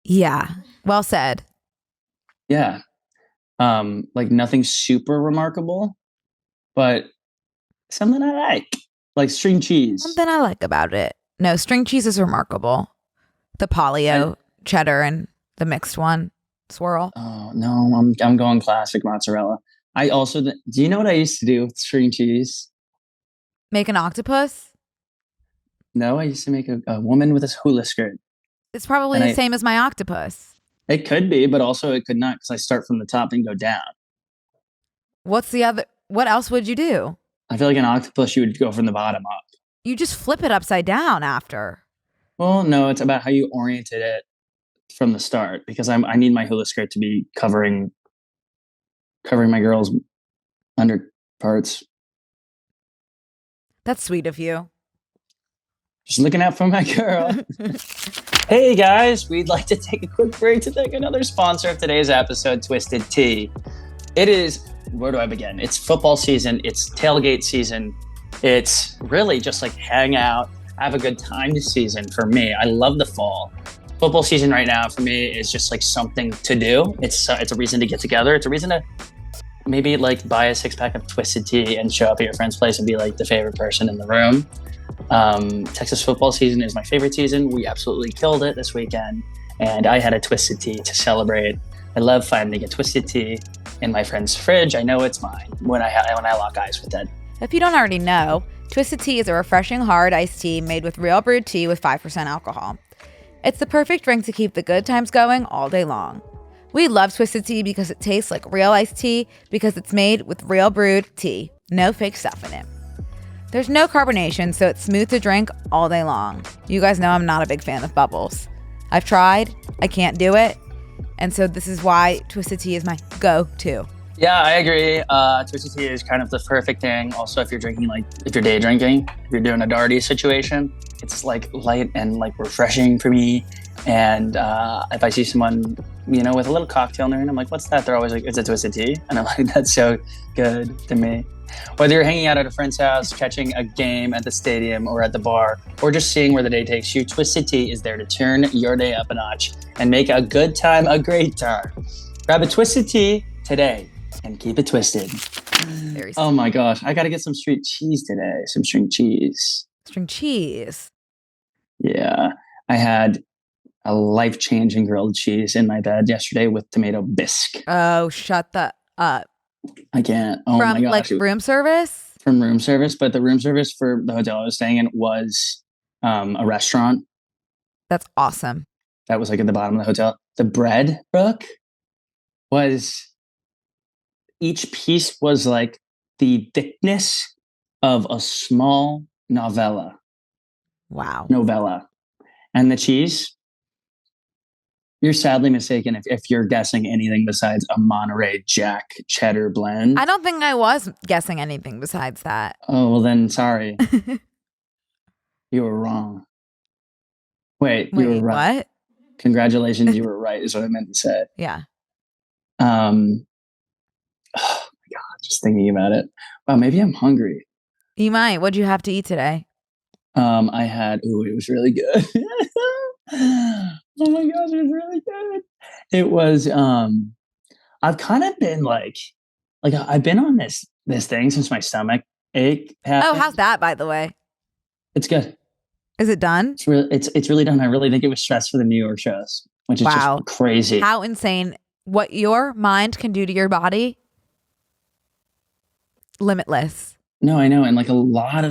Yeah. Well said. Yeah. Like nothing super remarkable, but something I like string cheese. Something I like about it. No, string cheese is remarkable. The I polio, cheddar, and the mixed one swirl. Oh no, I'm going classic mozzarella. I also do you know what I used to do with string cheese? Make an octopus. No, I used to make a woman with a hula skirt, It's probably and the I same as my octopus. it could be, but also it could not because I start from the top and go down. What's the other? What else would you do? I feel like an octopus you would go from the bottom up. You just flip it upside down after. Well, no, it's about how you oriented it from the start because I need my hula skirt to be covering my girl's under parts. That's sweet of you. Just looking out for my girl. Hey guys, we'd like to take a quick break to thank another sponsor of today's episode, Twisted Tea. It is, where do I begin? It's football season, it's tailgate season, it's really just like hang out, have a good time this season for me. I love the fall. Football season right now for me is just like something to do. It's a reason to get together. It's a reason to maybe like buy a 6-pack of Twisted Tea and show up at your friend's place and be like the favorite person in the room. Texas football season is my favorite season. We absolutely killed it this weekend, and I had a Twisted Tea to celebrate. I love finding a Twisted Tea in my friend's fridge. I know it's mine when I lock eyes with it. If you don't already know, Twisted Tea is a refreshing hard iced tea made with real brewed tea with 5% alcohol. It's the perfect drink to keep the good times going all day long. We love Twisted Tea because it tastes like real iced tea because it's made with real brewed tea. No fake stuff in it. There's no carbonation, so it's smooth to drink all day long. You guys know I'm not a big fan of bubbles. I've tried, I can't do it, and so this is why Twisted Tea is my go-to. Yeah, I agree. Twisted Tea is kind of the perfect thing. Also, if you're drinking, like if you're day drinking, if you're doing a darty situation, it's like light and like refreshing for me. And if I see someone, with a little cocktail in their hand, I'm like, what's that? They're always like, it's a Twisted Tea. And I'm like, that's so good to me. Whether you're hanging out at a friend's house, catching a game at the stadium or at the bar, or just seeing where the day takes you, Twisted Tea is there to turn your day up a notch and make a good time a great time. Grab a Twisted Tea today and keep it twisted. Very Oh my gosh, I got to get some street cheese today, some string cheese. string cheese. Yeah, I had a life-changing grilled cheese in my bed yesterday with tomato bisque. Oh, shut the up. I can't. Oh From my gosh. like room service? From room service, but the room service for the hotel I was staying in was a restaurant That's awesome. that was like at the bottom of the hotel. The bread, Brooke, was each piece was like the thickness of a small novella, Wow. novella. And the cheese, you're sadly mistaken if you're guessing anything besides a Monterey Jack cheddar I blend. don't think I was guessing anything besides that. Oh, well, then sorry. You were wrong. Wait, you were Wait, right. what? Congratulations, you were right, is what I meant to say. Yeah. Um, oh my God, just thinking about it. Wow, maybe I'm hungry. You might. What'd you have to eat today? I had, ooh, it was really good. Oh my gosh, it was really good. It was, I've kind of been like I've been on this thing since my stomach ache Oh, how's happened. that, by the way? It's good. Is it done? It's really done. I really think it was stress for the New York shows, which is just Wow. crazy. How insane. What your mind can do to your body, limitless. No, I know, and like a lot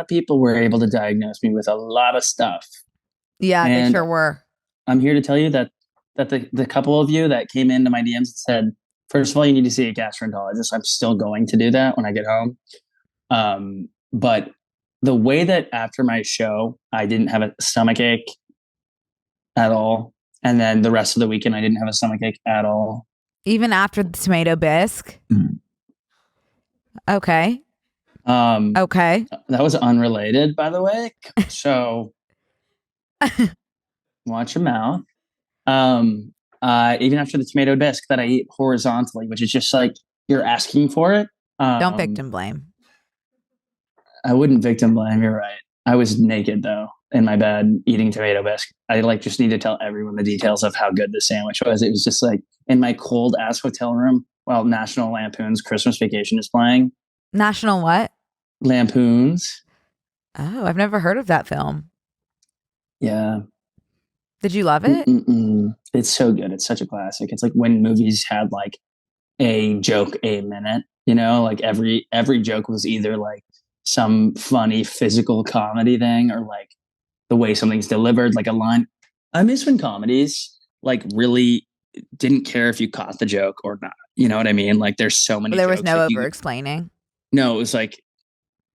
of people were able to diagnose me with a lot of stuff, Yeah, they and sure were. I'm here to tell you that the couple of you that came into my DMs and said, first of all, you need to see a gastroenterologist. I'm still going to do that when I get home. But the way that after my show, I didn't have a stomach ache at all, and then the rest of the weekend, I didn't have a stomach ache at all. Even after the tomato bisque. Okay. Okay. That was unrelated, by the way. So watch your mouth. Even after the tomato bisque that I eat horizontally, which is just like you're asking for it. Don't victim blame. I wouldn't victim blame. You're right. I was naked though in my bed eating tomato bisque. I like just need to tell everyone the details of how good the sandwich was. It was just like in my cold ass hotel room while National Lampoon's Christmas Vacation is playing. National what? Lampoons. Oh, I've never heard of that film. Yeah. Did you love it? It's so good. It's such a classic. It's like when movies had like a joke a minute, you know, like every joke was either like some funny physical comedy thing or like the way something's delivered, like a line. I miss when comedies like really didn't care if you caught the joke or not. You know what I mean? Like there's so many There was jokes no that over explaining. no, it was like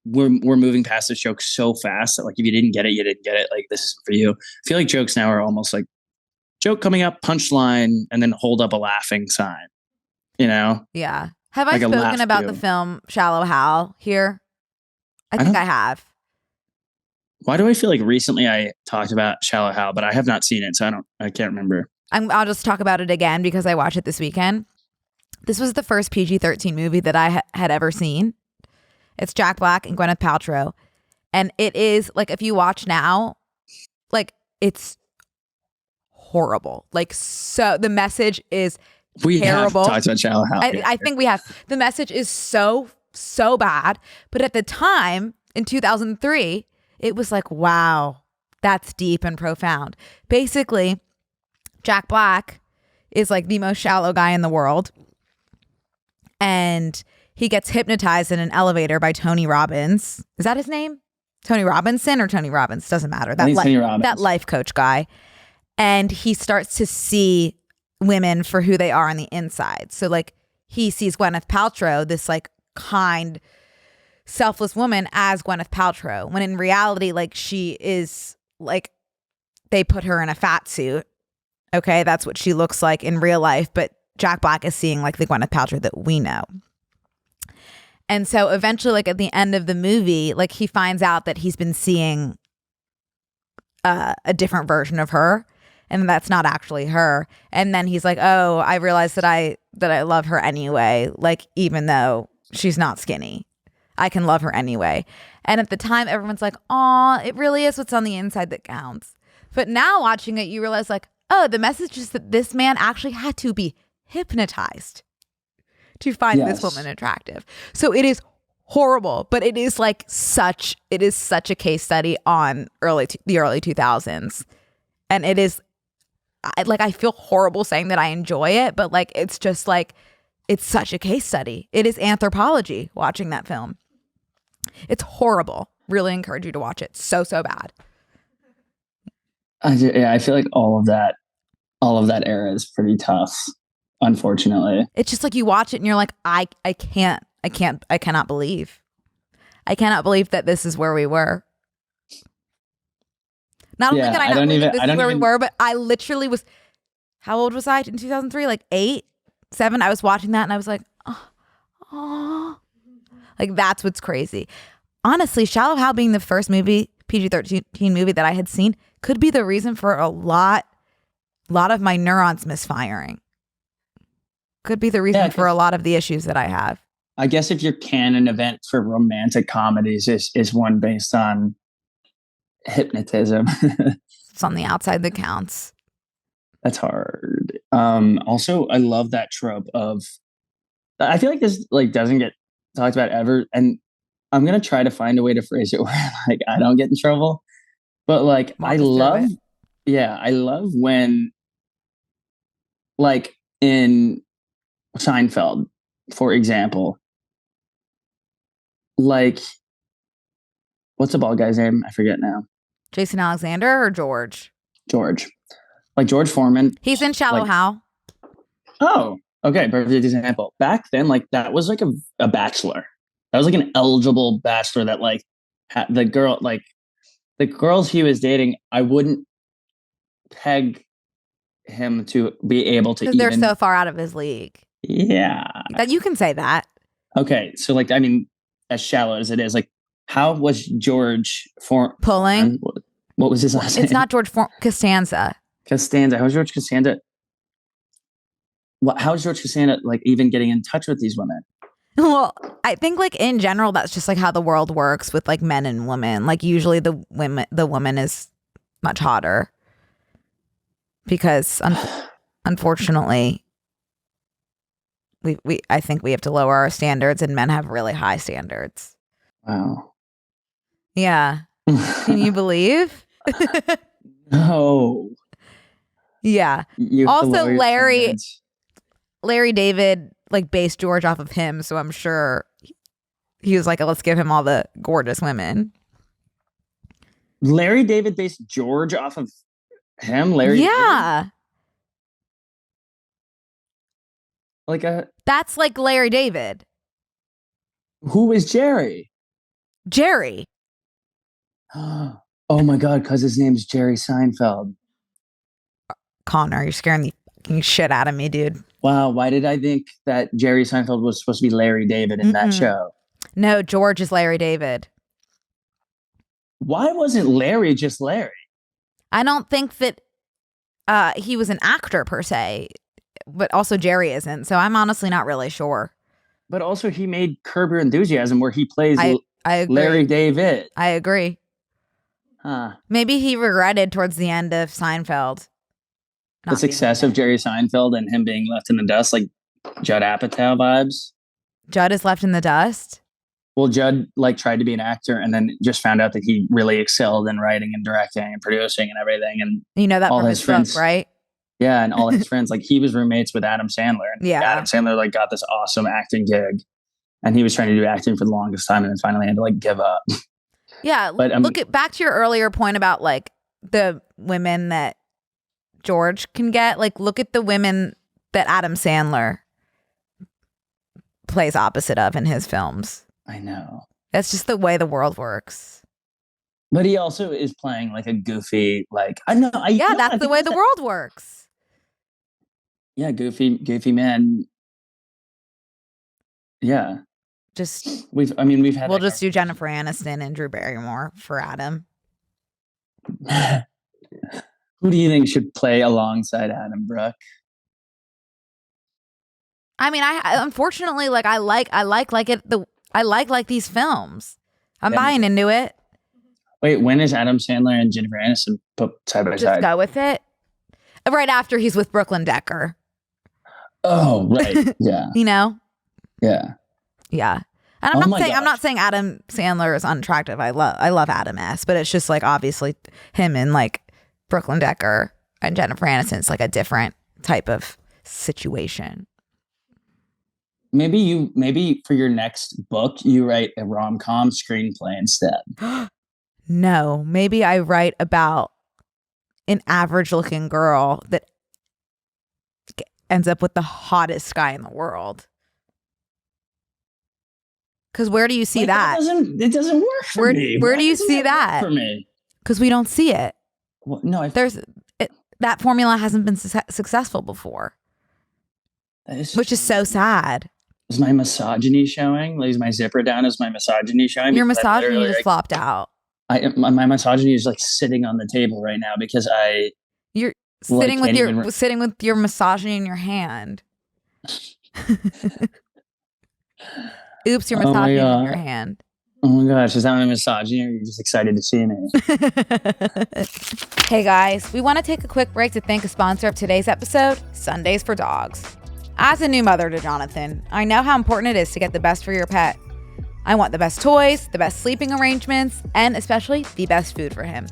we're moving past this joke so fast that like if you didn't get it, you didn't get it. Like this isn't for you. I feel like jokes now are almost like joke coming up, punchline, and then hold up a laughing sign. You know? Yeah. Have I Like a spoken laugh about cue. the film Shallow Hal here? I think don't- I have. Why do I feel like recently I talked about Shallow Hal, but I have not seen it, so I can't remember. I'll just talk about it again because I watched it this weekend. This was the first PG-13 movie that I had ever seen. It's Jack Black and Gwyneth Paltrow. And it is, like, if you watch now, like, it's horrible. Like, so the message is We terrible. have talked about Shallow Hal. I think we have. The message is so bad. But at the time, in 2003, it was like, wow, that's deep and profound. Basically, Jack Black is like the most shallow guy in the world. And he gets hypnotized in an elevator by Tony Robbins. Is that his name? Tony Robinson or Tony Robbins? Doesn't matter. I think it's Tony Robbins. That life coach guy. And he starts to see women for who they are on the inside. So like he sees Gwyneth Paltrow, this like kind, selfless woman, as Gwyneth Paltrow, when in reality, like she is like, they put her in a fat suit. Okay, that's what she looks like in real life. But Jack Black is seeing like the Gwyneth Paltrow that we know. And so eventually, like at the end of the movie, like he finds out that he's been seeing a different version of her, and that's not actually her. And then he's like, "Oh, I realized that I love her anyway. Like even though she's not skinny, I can love her anyway." And at the time, everyone's like, "Aw, it really is what's on the inside that counts." But now watching it, you realize like, oh, the message is that this man actually had to be hypnotized to find this woman attractive. So it is horrible, but it is like such a case study on the early 2000s. And it is I feel horrible saying that I enjoy it, but like it's just like it's such a case study. It is anthropology watching that film. It's horrible. Really encourage you to watch it. So bad. I feel like all of that era is pretty tough, unfortunately. It's just like you watch it and you're like, I cannot believe. I cannot believe that this is where we were. Not only Yeah, can I I not don't believe even. that this I is don't where we even. were, but I literally was. How old was I in 2003? Like 8, 7. I was watching that and I was like, oh, like that's what's crazy. Honestly, Shallow Hal being the first movie, PG-13 movie that I had seen, could be the reason for a lot of my neurons misfiring. Could be the Yeah, reason for a because lot of the issues that I have. I guess if your canon event for romantic comedies is one based on hypnotism, It's on the outside that counts. that's hard. Also, I love that trope of. I feel like this like doesn't get talked about ever, and I'm gonna try to find a way to phrase it where like I don't get in trouble. But like I Walk us through love, it. yeah, I love when like in Seinfeld, for example, like what's the bald guy's name? I forget now. Jason Alexander or George? George. Like George Foreman. He's in Shallow Like, Hal. oh, okay, perfect example. Back then, like that was like a bachelor. That was like an eligible bachelor that like the girl, like the girls he was dating, I wouldn't peg him to be able to Because they're even. so far out of his league. Yeah. That you can say that. Okay. So like, I mean, as shallow as it is, like, how was George Pulling. What was his last name? It's not George Costanza. Costanza. How was George Costanza? How is George Costanza like even getting in touch with these women? Well, I think like in general, that's just like how the world works with like men and women. Like usually the woman is much hotter because unfortunately we I think we have to lower our standards and men have really high standards. Wow. Yeah. Can you believe? No. Yeah. You have to Also, lower your standards. Larry David like based George off of him, so I'm sure he was like, let's give him all the gorgeous women. Larry David based George off of him? Larry Yeah. David? Like That's like Larry David. who is Jerry? Jerry. Oh my god, because his name's Jerry Seinfeld. Connor, you're scaring the fucking shit out of me, dude. Wow, why did I think that Jerry Seinfeld was supposed to be Larry David in that show? No, George is Larry David. Why wasn't Larry just Larry? I don't think that he was an actor per se, but also Jerry isn't. So I'm honestly not really sure. But also he made Curb Your Enthusiasm where he plays I agree. Larry David. I agree. Huh. Maybe he regretted towards the end of Seinfeld. The success of Jerry Seinfeld and him being left in the dust, like Judd Apatow vibes. Judd is left in the dust. Well, Judd like tried to be an actor and then just found out that he really excelled in writing and directing and producing and everything. And you know that all from his his friends, book, right? Yeah, and all his friends, like he was roommates with Adam Sandler. And yeah, Adam Sandler like got this awesome acting gig, and he was trying to do acting for the longest time, and then finally had to like give up. Yeah, but look at back to your earlier point about like the women that George can get. Like, look at the women that Adam Sandler plays opposite of in his films. I know. That's just the way the world works. But he also is playing like a goofy, like I know. That's the way the world works. Yeah, goofy man. Yeah, we'll just do Jennifer Aniston and Drew Barrymore for Adam. Who do you think should play alongside Adam, Brooke? I mean, I unfortunately like I like these films. I'm buying into it. Wait, when is Adam Sandler and Jennifer Aniston put side by side? Just go with it. Right after he's with Brooklyn Decker. Oh, right. Yeah. You know? Yeah. Yeah. And I'm not saying Adam Sandler is unattractive. I love Adam S, but it's just like obviously him and like Brooklyn Decker and Jennifer Aniston, it's like a different type of situation. Maybe for your next book, you write a rom-com screenplay instead. No, maybe I write about an average looking girl that ends up with the hottest guy in the world. Because where do you see Like, that? It doesn't work for me. Where Why do you doesn't see that that? work for me? Because we don't see it. Well, no, That formula hasn't been successful before, which is so sad. Is my misogyny showing? Like, is my zipper down? Is my misogyny showing? Your Because I'm misogyny literally, just like, flopped out. my misogyny is like sitting on the table right now because You're like, sitting with your misogyny in your hand. Oops, your misogyny in your hand. Oh my gosh, is that my misogyny, or are you just excited to see me? Hey guys, we want to take a quick break to thank a sponsor of today's episode, Sundays for Dogs. As a new mother to Jonathan, I know how important it is to get the best for your pet. I want the best toys, the best sleeping arrangements, and especially the best food for him.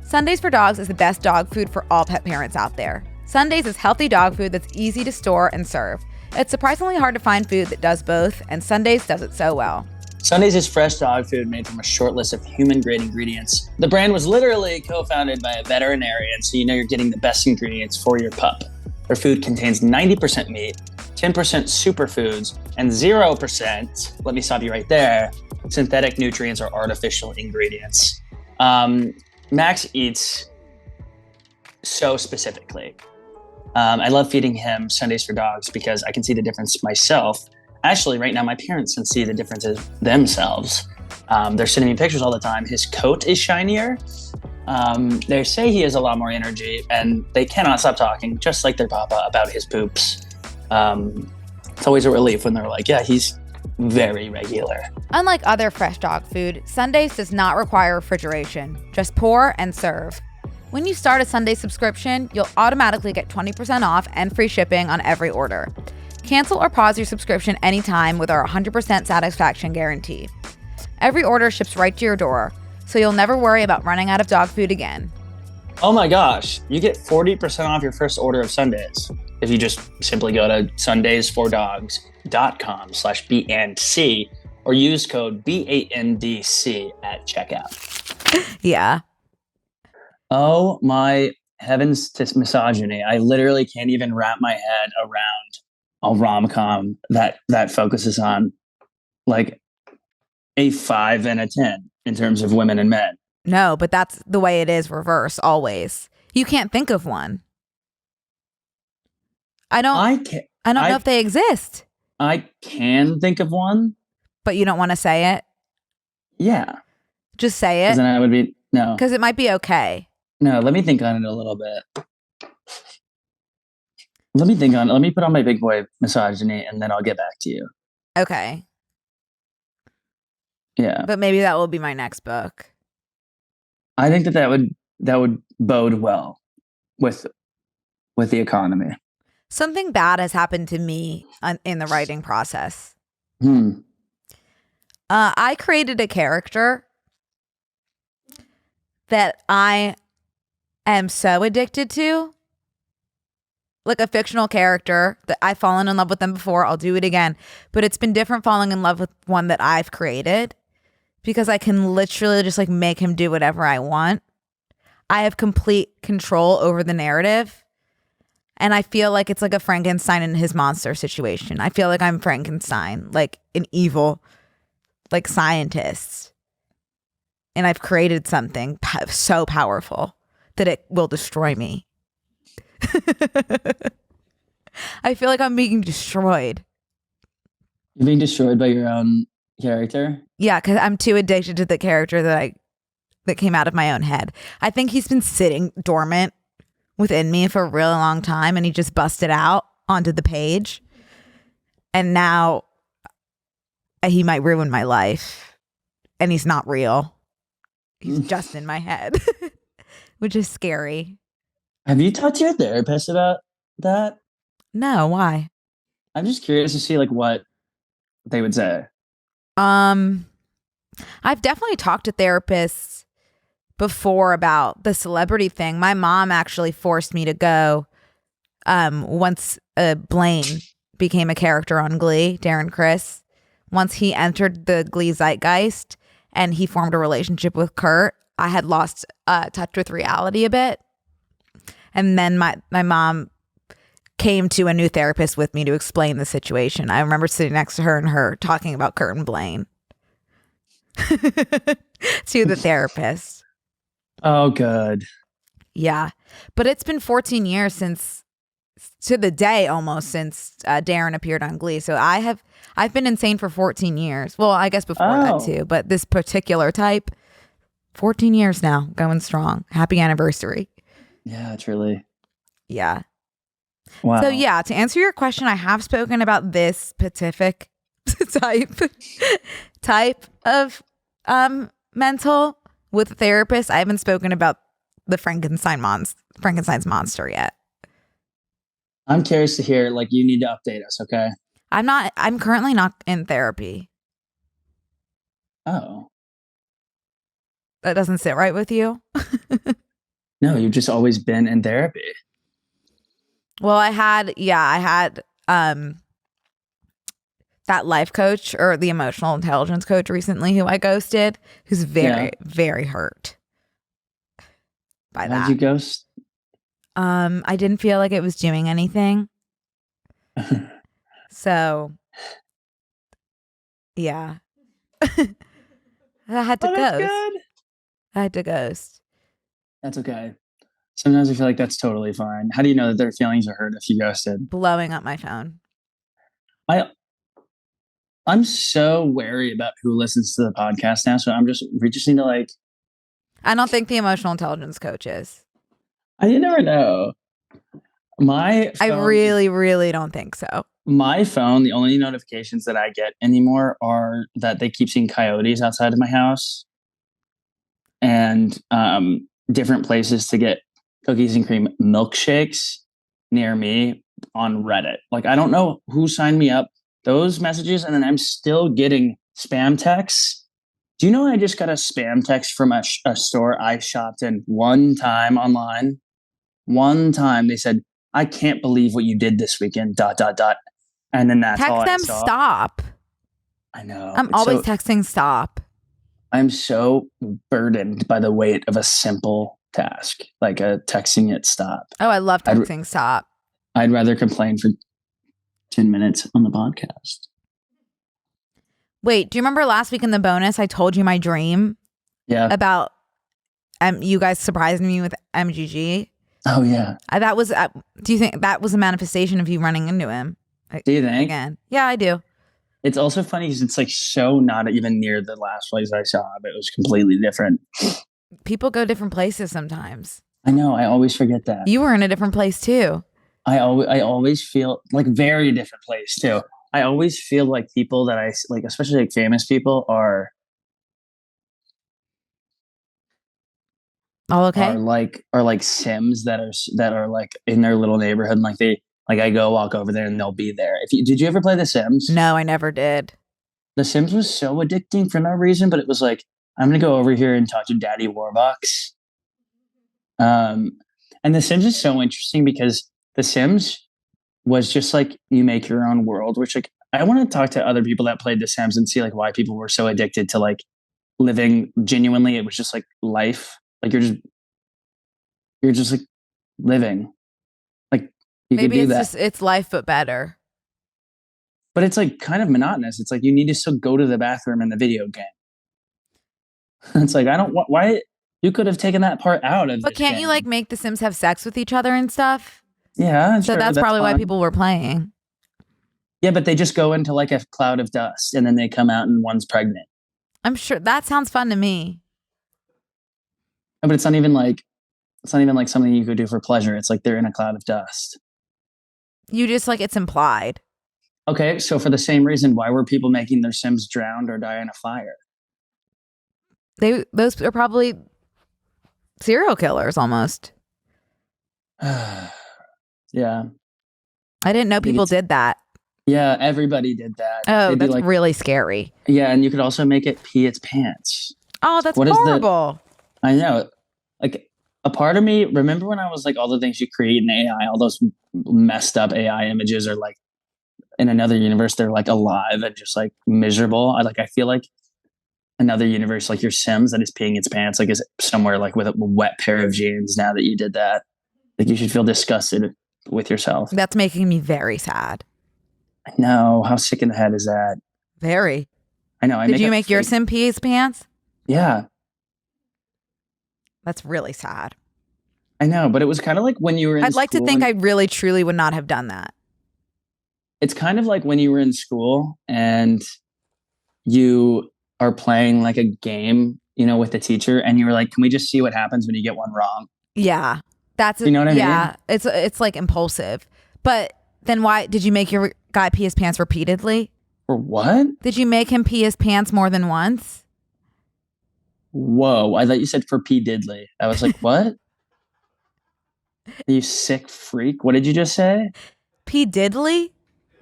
Sundays for Dogs is the best dog food for all pet parents out there. Sundays is healthy dog food that's easy to store and serve. It's surprisingly hard to find food that does both, and Sundays does it so well. Sundays is fresh dog food made from a short list of human-grade ingredients. The brand was literally co-founded by a veterinarian, so you know you're getting the best ingredients for your pup. Their food contains 90% meat, 10% superfoods, and 0%, let me stop you right there, synthetic nutrients or artificial ingredients. Max eats so specifically. I love feeding him Sundays for Dogs because I can see the difference myself. Actually, right now, my parents can see the differences themselves. They're sending me pictures all the time. His coat is shinier. They say he has a lot more energy, and they cannot stop talking, just like their papa, about his poops. It's always a relief when they're like, yeah, he's very regular. Unlike other fresh dog food, Sundays does not require refrigeration. Just pour and serve. When you start a Sunday subscription, you'll automatically get 20% off and free shipping on every order. Cancel or pause your subscription anytime with our 100% satisfaction guarantee. Every order ships right to your door, so you'll never worry about running out of dog food again. Oh my gosh, you get 40% off your first order of Sundays if you just simply go to sundaysfordogs.com/BNC or use code BANDC at checkout. Yeah. Oh my heavens to misogyny. I literally can't even wrap my head around a rom-com that focuses on like a 5 and a 10 in terms of women and men. No, but that's the way it is reverse always. You can't think of one. I don't know if they exist. I can think of one. But you don't want to say it? Yeah. Just say it? Then I would be, no. Because it might be okay. No, let me think on it a little bit. Let me put on my big boy misogyny and then I'll get back to you. Okay. Yeah. But maybe that will be my next book. I think that would bode well with the economy. Something bad has happened to me in the writing process. I created a character that I am so addicted to. Like a fictional character that I've fallen in love with them before. I'll do it again. But it's been different falling in love with one that I've created because I can literally just like make him do whatever I want. I have complete control over the narrative. And I feel like it's like a Frankenstein and his monster situation. I feel like I'm Frankenstein, like an evil, like scientist. And I've created something so powerful that it will destroy me. I feel like I'm being destroyed. You're being destroyed by your own character? Yeah, because I'm too addicted to the character that came out of my own head. I think he's been sitting dormant within me for a really long time, and he just busted out onto the page. And now he might ruin my life. And he's not real. He's just in my head, which is scary. Have you talked to your therapist about that? No, why? I'm just curious to see like what they would say. I've definitely talked to therapists before about the celebrity thing. My mom actually forced me to go once Blaine became a character on Glee, Darren Criss. Once he entered the Glee zeitgeist and he formed a relationship with Kurt, I had lost touch with reality a bit. And then my mom came to a new therapist with me to explain the situation. I remember sitting next to her and her talking about Kurt and Blaine. to the therapist. Oh, good. Yeah. But it's been 14 years since, to the day almost, since Darren appeared on Glee. So I've been insane for 14 years. Well, I guess before that too, but this particular type, 14 years now, going strong. Happy anniversary. Yeah, truly. Yeah. Wow. So yeah, to answer your question, I have spoken about this specific type of mental with a therapist. I haven't spoken about the Frankenstein's monster yet. I'm curious to hear, like, you need to update us, okay? I'm currently not in therapy. Oh. That doesn't sit right with you? No, you've just always been in therapy. Well, I had that life coach or the emotional intelligence coach recently who I ghosted, who's very hurt by that. Why'd you ghost? I didn't feel like it was doing anything. So, yeah. I had to ghost. Good. I had to ghost. That's okay. Sometimes I feel like that's totally fine. How do you know that their feelings are hurt if you ghosted? Blowing up my phone. I'm so wary about who listens to the podcast now. So we just need to like. I don't think the emotional intelligence coach is. You never know. I really, really don't think so. My phone, the only notifications that I get anymore are that they keep seeing coyotes outside of my house and different places to get cookies and cream milkshakes near me on Reddit. Like, I don't know who signed me up those messages, and then I'm still getting spam texts. Do you know I just got a spam text from a store I shopped in one time online? One time they said, "I can't believe what you did this weekend, ... And then that's all I saw. Text them stop. I know. I'm always texting stop. I'm so burdened by the weight of a simple task, like texting it stop. Oh, I love texting stop. I'd rather complain for 10 minutes on the podcast. Wait, do you remember last week in the bonus I told you my dream? Yeah. About you guys surprised me with MGG? Oh, yeah. Do you think that was a manifestation of you running into him? Do you think? Again. Yeah, I do. It's also funny because it's like so not even near the last place I saw him. It was completely different. People go different places sometimes. I know. I always forget that. You were in a different place too. I always feel like very different place too. I always feel like people that I like, especially like famous people, are all okay. Are like Sims that are like in their little neighborhood, and I go walk over there and they'll be there. Did you ever play The Sims? No, I never did. The Sims was so addicting for no reason, but it was like, I'm gonna go over here and talk to Daddy Warbucks. And The Sims is so interesting because The Sims was just like you make your own world, which like I want to talk to other people that played The Sims and see like why people were so addicted to like living genuinely. It was just like life, like you're just like living. Like you maybe could do it's that. it's life but better. But it's like kind of monotonous. It's like you need to still go to the bathroom in the video game. It's like why you could have taken that part out of. But can't you like make the Sims have sex with each other and stuff? Yeah, so that's probably why people were playing. Yeah, but they just go into like a cloud of dust and then they come out and one's pregnant. I'm sure that sounds fun to me. But it's not even like something you could do for pleasure. It's like they're in a cloud of dust. You just like it's implied. Okay, so for the same reason, why were people making their Sims drown or die in a fire? Those are probably serial killers almost. Yeah. I didn't know people did that. Yeah, everybody did that. Oh, that's like, really scary. Yeah, and you could also make it pee its pants. Oh, that's horrible. I know. Like, a part of me, remember when I was like, all the things you create in AI, all those messed up AI images are like, in another universe, they're like alive and just like miserable. I feel like another universe, like your Sims that is peeing its pants, like is somewhere like with a wet pair of jeans now that you did that. Like you should feel disgusted with yourself. That's making me very sad. I know. How sick in the head is that? Very. I know. I Did make you up make your fake. sim peas pants? Yeah, That's really sad. I know. But it was kind of like when you were in I'd like to school, think and I really, truly would not have done that. it's kind of like when you were in school and you are playing like a game, with the teacher, and you were like, "Can we just see what happens when you get one wrong?" Yeah. You know what I mean? Yeah. It's like impulsive. But then why did you make your guy pee his pants repeatedly? For what? Did you make him pee his pants more than once? Whoa! I thought you said for P Diddley. I was like, "What? Are you sick freak? What did you just say?" Pee diddly?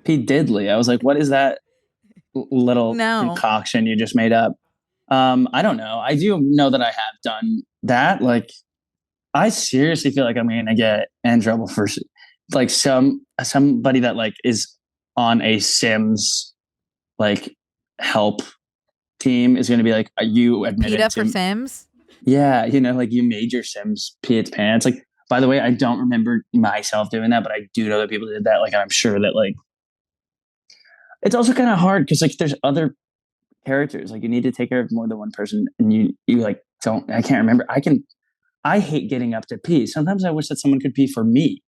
P Diddley. I was like, "What is that little No. concoction you just made up?" I don't know. I do know that I have done that. Like, I seriously feel like I'm gonna get in trouble for like somebody that like is on a Sims like help team is gonna be like, you admitted PETA for to, Sims? yeah, like you made your Sims pee its pants. Like, by the way, I don't remember myself doing that, but I do know that people did that. Like, I'm sure that like it's also kind of hard because like there's other characters. Like, you need to take care of more than one person, and you like don't. I can't remember. I hate getting up to pee. Sometimes I wish that someone could pee for me.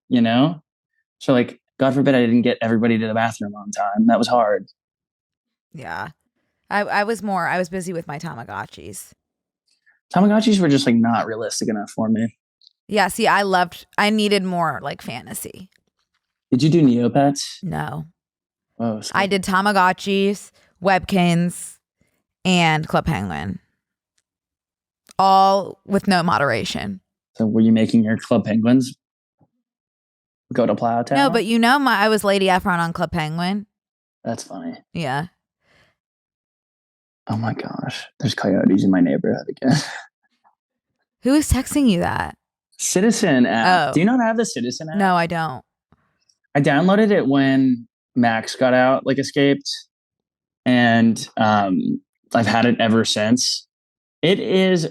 So like, God forbid I didn't get everybody to the bathroom on time. That was hard. Yeah. I was busy with my Tamagotchis. Tamagotchis were just like not realistic enough for me. Yeah, see, I needed more like fantasy. Did you do Neopets? No. Oh, I did Tamagotchis, Webkins, and Club Penguin. All with no moderation. So were you making your Club Penguins go to Plowtown? No, but I was Lady Efron on Club Penguin. That's funny. Yeah. Oh my gosh, there's coyotes in my neighborhood again. Who is texting you that? Citizen app. Oh. Do you not have the Citizen app? No, I don't. I downloaded it when Max got out, like escaped, and I've had it ever since. It is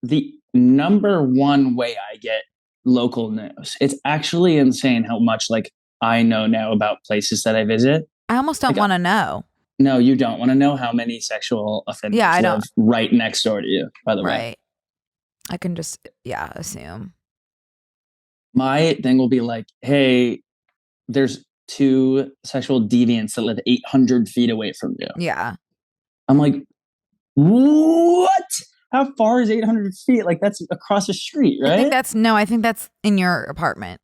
the number one way I get local news. It's actually insane how much like I know now about places that I visit. I almost don't Like, want to know. No, you don't want to know how many sexual offenders Yeah, I live don't. right next door to you, by the way. Right. I can just, assume. My thing will be like, hey, there's two sexual deviants that live 800 feet away from you. Yeah. I'm like, what? How far is 800 feet? Like, that's across the street, right? I think that's in your apartment.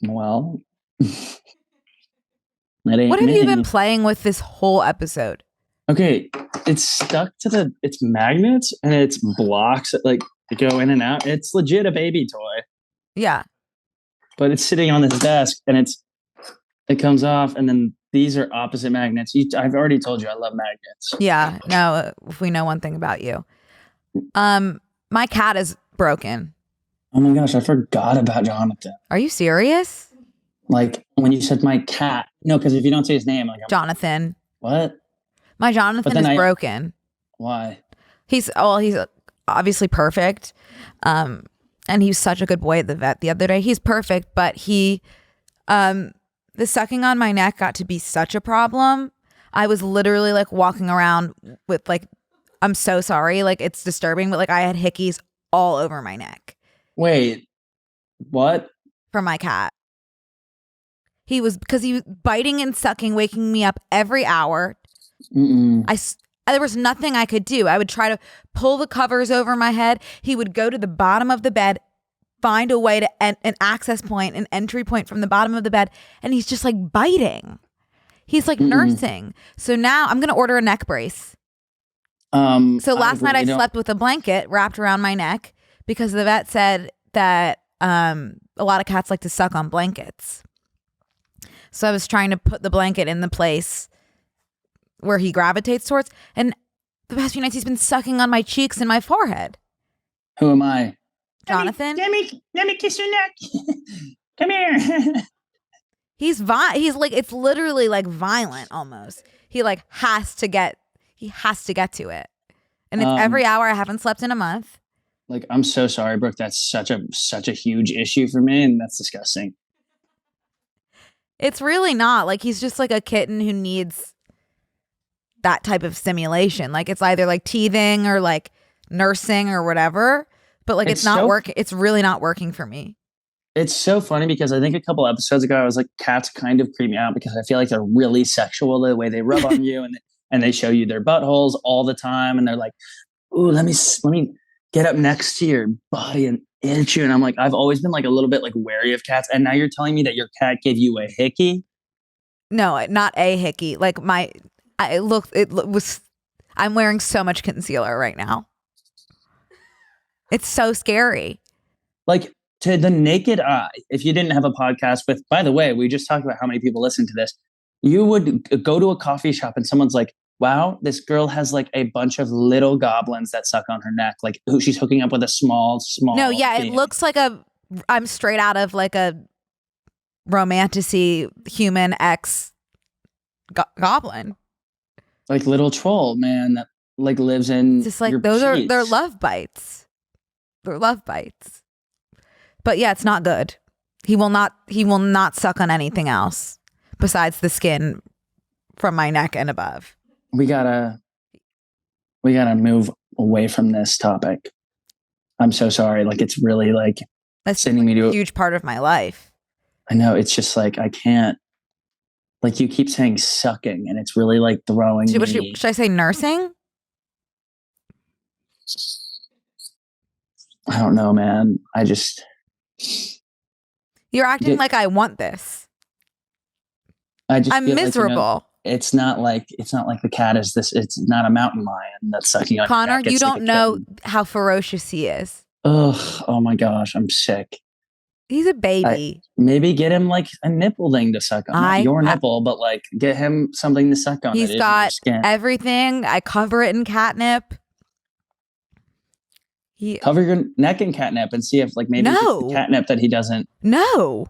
Well, that ain't What have me. you been playing with this whole episode? Okay, it's stuck to it's magnets and it's blocks that like go in and out. It's legit a baby toy. Yeah. But it's sitting on this desk and it comes off, and then these are opposite magnets. I've already told you I love magnets. Yeah. No, if we know one thing about you. My cat is broken. Oh my gosh, I forgot about Jonathan. Are you serious? Like when you said my cat, no, because if you don't say his name, like Jonathan. what? My Jonathan is broken. Why? He's obviously perfect. And he was such a good boy at the vet the other day. He's perfect, but the sucking on my neck got to be such a problem. I was literally like walking around with like, I'm so sorry. Like, it's disturbing, but like I had hickeys all over my neck. Wait, what? From my cat. Because he was biting and sucking, waking me up every hour. There was nothing I could do. I would try to pull the covers over my head. He would go to the bottom of the bed, find a way to an access point, an entry point from the bottom of the bed, and he's just like biting. He's like nursing. So now I'm going to order a neck brace. So last night I slept with a blanket wrapped around my neck because the vet said that a lot of cats like to suck on blankets. So I was trying to put the blanket in the place where he gravitates towards. And the past few nights he's been sucking on my cheeks and my forehead. Who am I? Jonathan? Let me kiss your neck. Come here. He's like, it's literally like violent almost. He has to get to it. And it's every hour. I haven't slept in a month. Like, I'm so sorry, Brooke. That's such a huge issue for me, and that's disgusting. It's really not. Like, he's just like a kitten who needs that type of stimulation. Like, it's either like teething or like nursing or whatever. But like, It's it's not so working. It's really not working for me. it's so funny because I think a couple episodes ago I was like, cats kind of creep me out because I feel like they're really sexual the way they rub on you and they show you their buttholes all the time and they're like, "Ooh, let me get up next to your body and itch you." And I'm like, I've always been like a little bit like wary of cats, and now you're telling me that your cat gave you a hickey. No, not a hickey. Like was. I'm wearing so much concealer right now. It's so scary. Like to the naked eye, if you didn't have a podcast with, by the way, we just talked about how many people listen to this. You would go to a coffee shop and someone's like, "Wow, this girl has like a bunch of little goblins that suck on her neck. Like who she's hooking up with a small No, yeah, it being." looks like I'm straight out of like a romantasy human ex goblin. Like little troll, man, that like lives in Just like your they're sheets. love bites. They're love bites. But yeah, it's not good. He will not suck on anything else besides the skin from my neck and above. We gotta move away from this topic. I'm so sorry. Like it's really like That's sending me a to. huge part of my life. I know it's just like I can't. Like you keep saying sucking, and it's really like throwing me. Should I say nursing? I don't know, man. I just. You're acting like I want this. I just. I'm feel miserable. Like, it's not like the cat is this. It's not a mountain lion that's sucking on Connor, your neck. you It's like don't a know kitten. how ferocious he is. Ugh! Oh my gosh, I'm sick. He's a baby. Maybe get him like a nipple thing to suck on. Not your nipple, but like get him something to suck on. He's got everything. I cover it in catnip. Cover your neck in catnip and see if like maybe it's the catnip that he doesn't. No.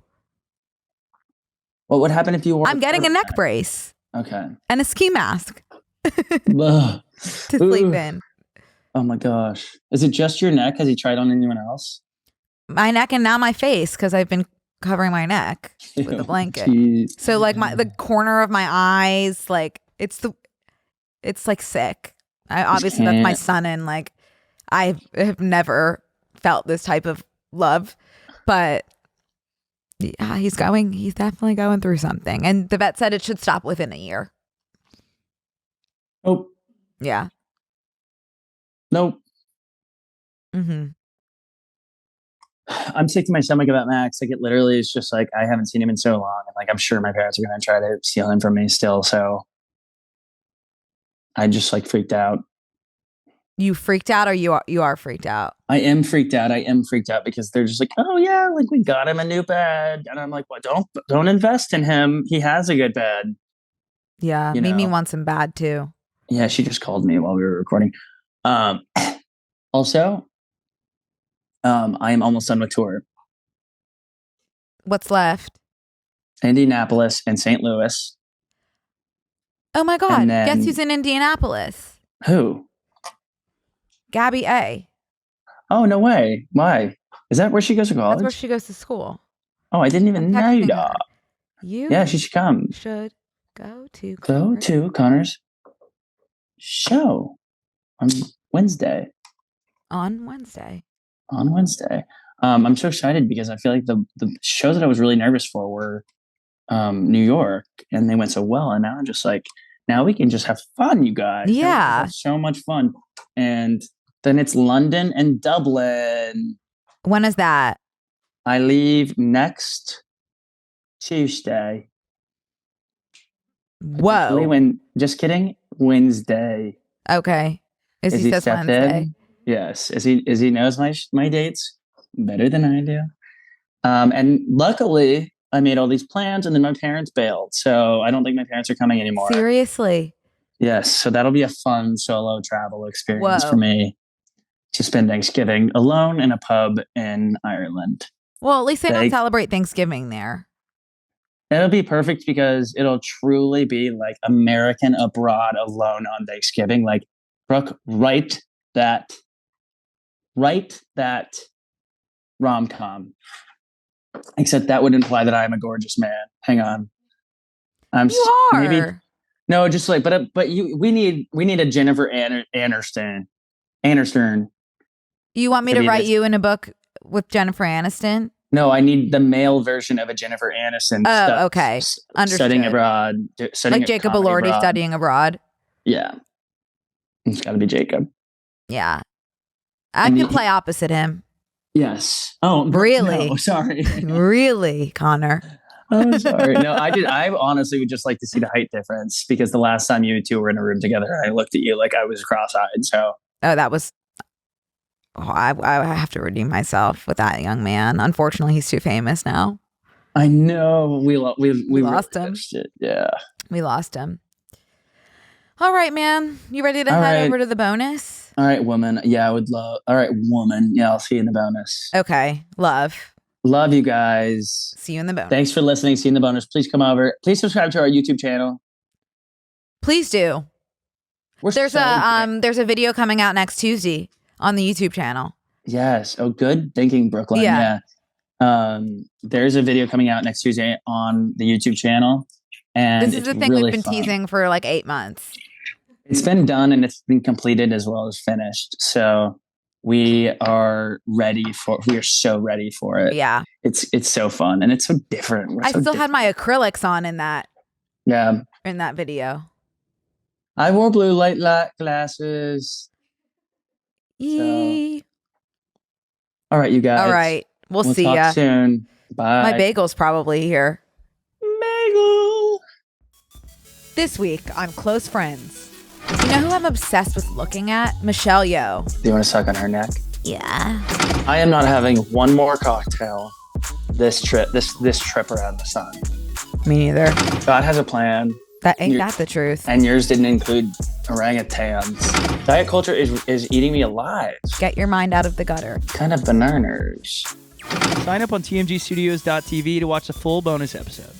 What would happen if you wore? I'm getting a neck brace. Okay. And a ski mask to sleep in. Oh my gosh. Is it just your neck? Has he tried on anyone else? My neck and now my face because I've been covering my neck with a blanket. Geez. So like the corner of my eyes, like it's like sick. Obviously that's my son, and like I have never felt this type of love, but yeah, he's definitely going through something. And the vet said it should stop within a year. Nope. Yeah. Nope. Mm-hmm. I'm sick to my stomach about Max. Like it literally is just like I haven't seen him in so long, and like I'm sure my parents are going to try to steal him from me still. So I just like freaked out. You freaked out, or you are freaked out? I am freaked out. I am freaked out because they're just like, "Oh yeah, like we got him a new bed," and I'm like, "Well, don't invest in him. He has a good bed." Yeah, Mimi wants him bad too. Yeah, she just called me while we were recording. Also, I am almost done with tour. What's left? Indianapolis and St. Louis. Oh my God. Guess who's in Indianapolis? Who? Gabby A. Oh, no way. Why? Is that where she goes to college? That's where she goes to school. Oh, I didn't even know that. Yeah, she should come. Should go to Connor's show on Wednesday. On Wednesday. I'm so excited because I feel like the shows that I was really nervous for were New York, and they went so well. And now I'm just like, now we can just have fun, you guys. Yeah. So much fun. And then it's London and Dublin. When is that? I leave next Tuesday. Whoa. Just kidding. Wednesday. Okay. Is he says Wednesday? In? Yes. Is he knows my dates better than I do. And luckily I made all these plans and then my parents bailed. So I don't think my parents are coming anymore. Seriously? Yes. So that'll be a fun solo travel experience for me to spend Thanksgiving alone in a pub in Ireland. Well, at least they don't celebrate Thanksgiving there. It'll be perfect because it'll truly be like American abroad alone on Thanksgiving. Like, Brooke, write that rom-com. Except that would imply that I am a gorgeous man. Hang on. You maybe are. no, just like but we need a Jennifer Aniston You want me to to be write this. you in a book with Jennifer Aniston? No, I need the male version of a Jennifer Aniston Oh, okay. studying Understood. abroad, studying Like a Jacob comedy Elordi abroad. studying abroad. Yeah, it's got to be Jacob. Yeah. I And could play opposite him. yes. Oh, Really? No, sorry. Really, Connor? I'm sorry. No, I honestly would just like to see the height difference because the last time you two were in a room together, I looked at you like I was cross-eyed. So, Oh, that was. Oh, I have to redeem myself with that young man. Unfortunately, he's too famous now. I know we lost really him. missed it. Yeah. We lost him. All right, man. You ready to All head right. over to the bonus? All right, woman. Yeah, I would love. All right, woman. Yeah, I'll see you in the bonus. Okay. Love. Love you guys. See you in the bonus. Thanks for listening. See you in the bonus. Please come over. Please subscribe to our YouTube channel. Please do. There's a video coming out next Tuesday on the YouTube channel. Yes. Oh, good thinking, Brooklyn. Yeah. There's a video coming out next Tuesday on the YouTube channel, and this is the thing really we've been fun. teasing for like 8 months. It's been done and it's been completed as well as finished. So we are so ready for it. Yeah. It's so fun and it's so different. I still had my acrylics on in that video. I wore blue light glasses. So. All right, you guys. All right. We'll see talk ya soon. Bye. My bagel's probably here. Bagel. This week on Close Friends. You know who I'm obsessed with looking at? Michelle Yeoh. Do you want to suck on her neck? Yeah. I am not having one more cocktail this trip around the sun. Me neither. God has a plan. That ain't that the truth. And yours didn't include orangutans. Diet culture is eating me alive. Get your mind out of the gutter. Kind of bananas. Sign up on tmgstudios.tv to watch the full bonus episode.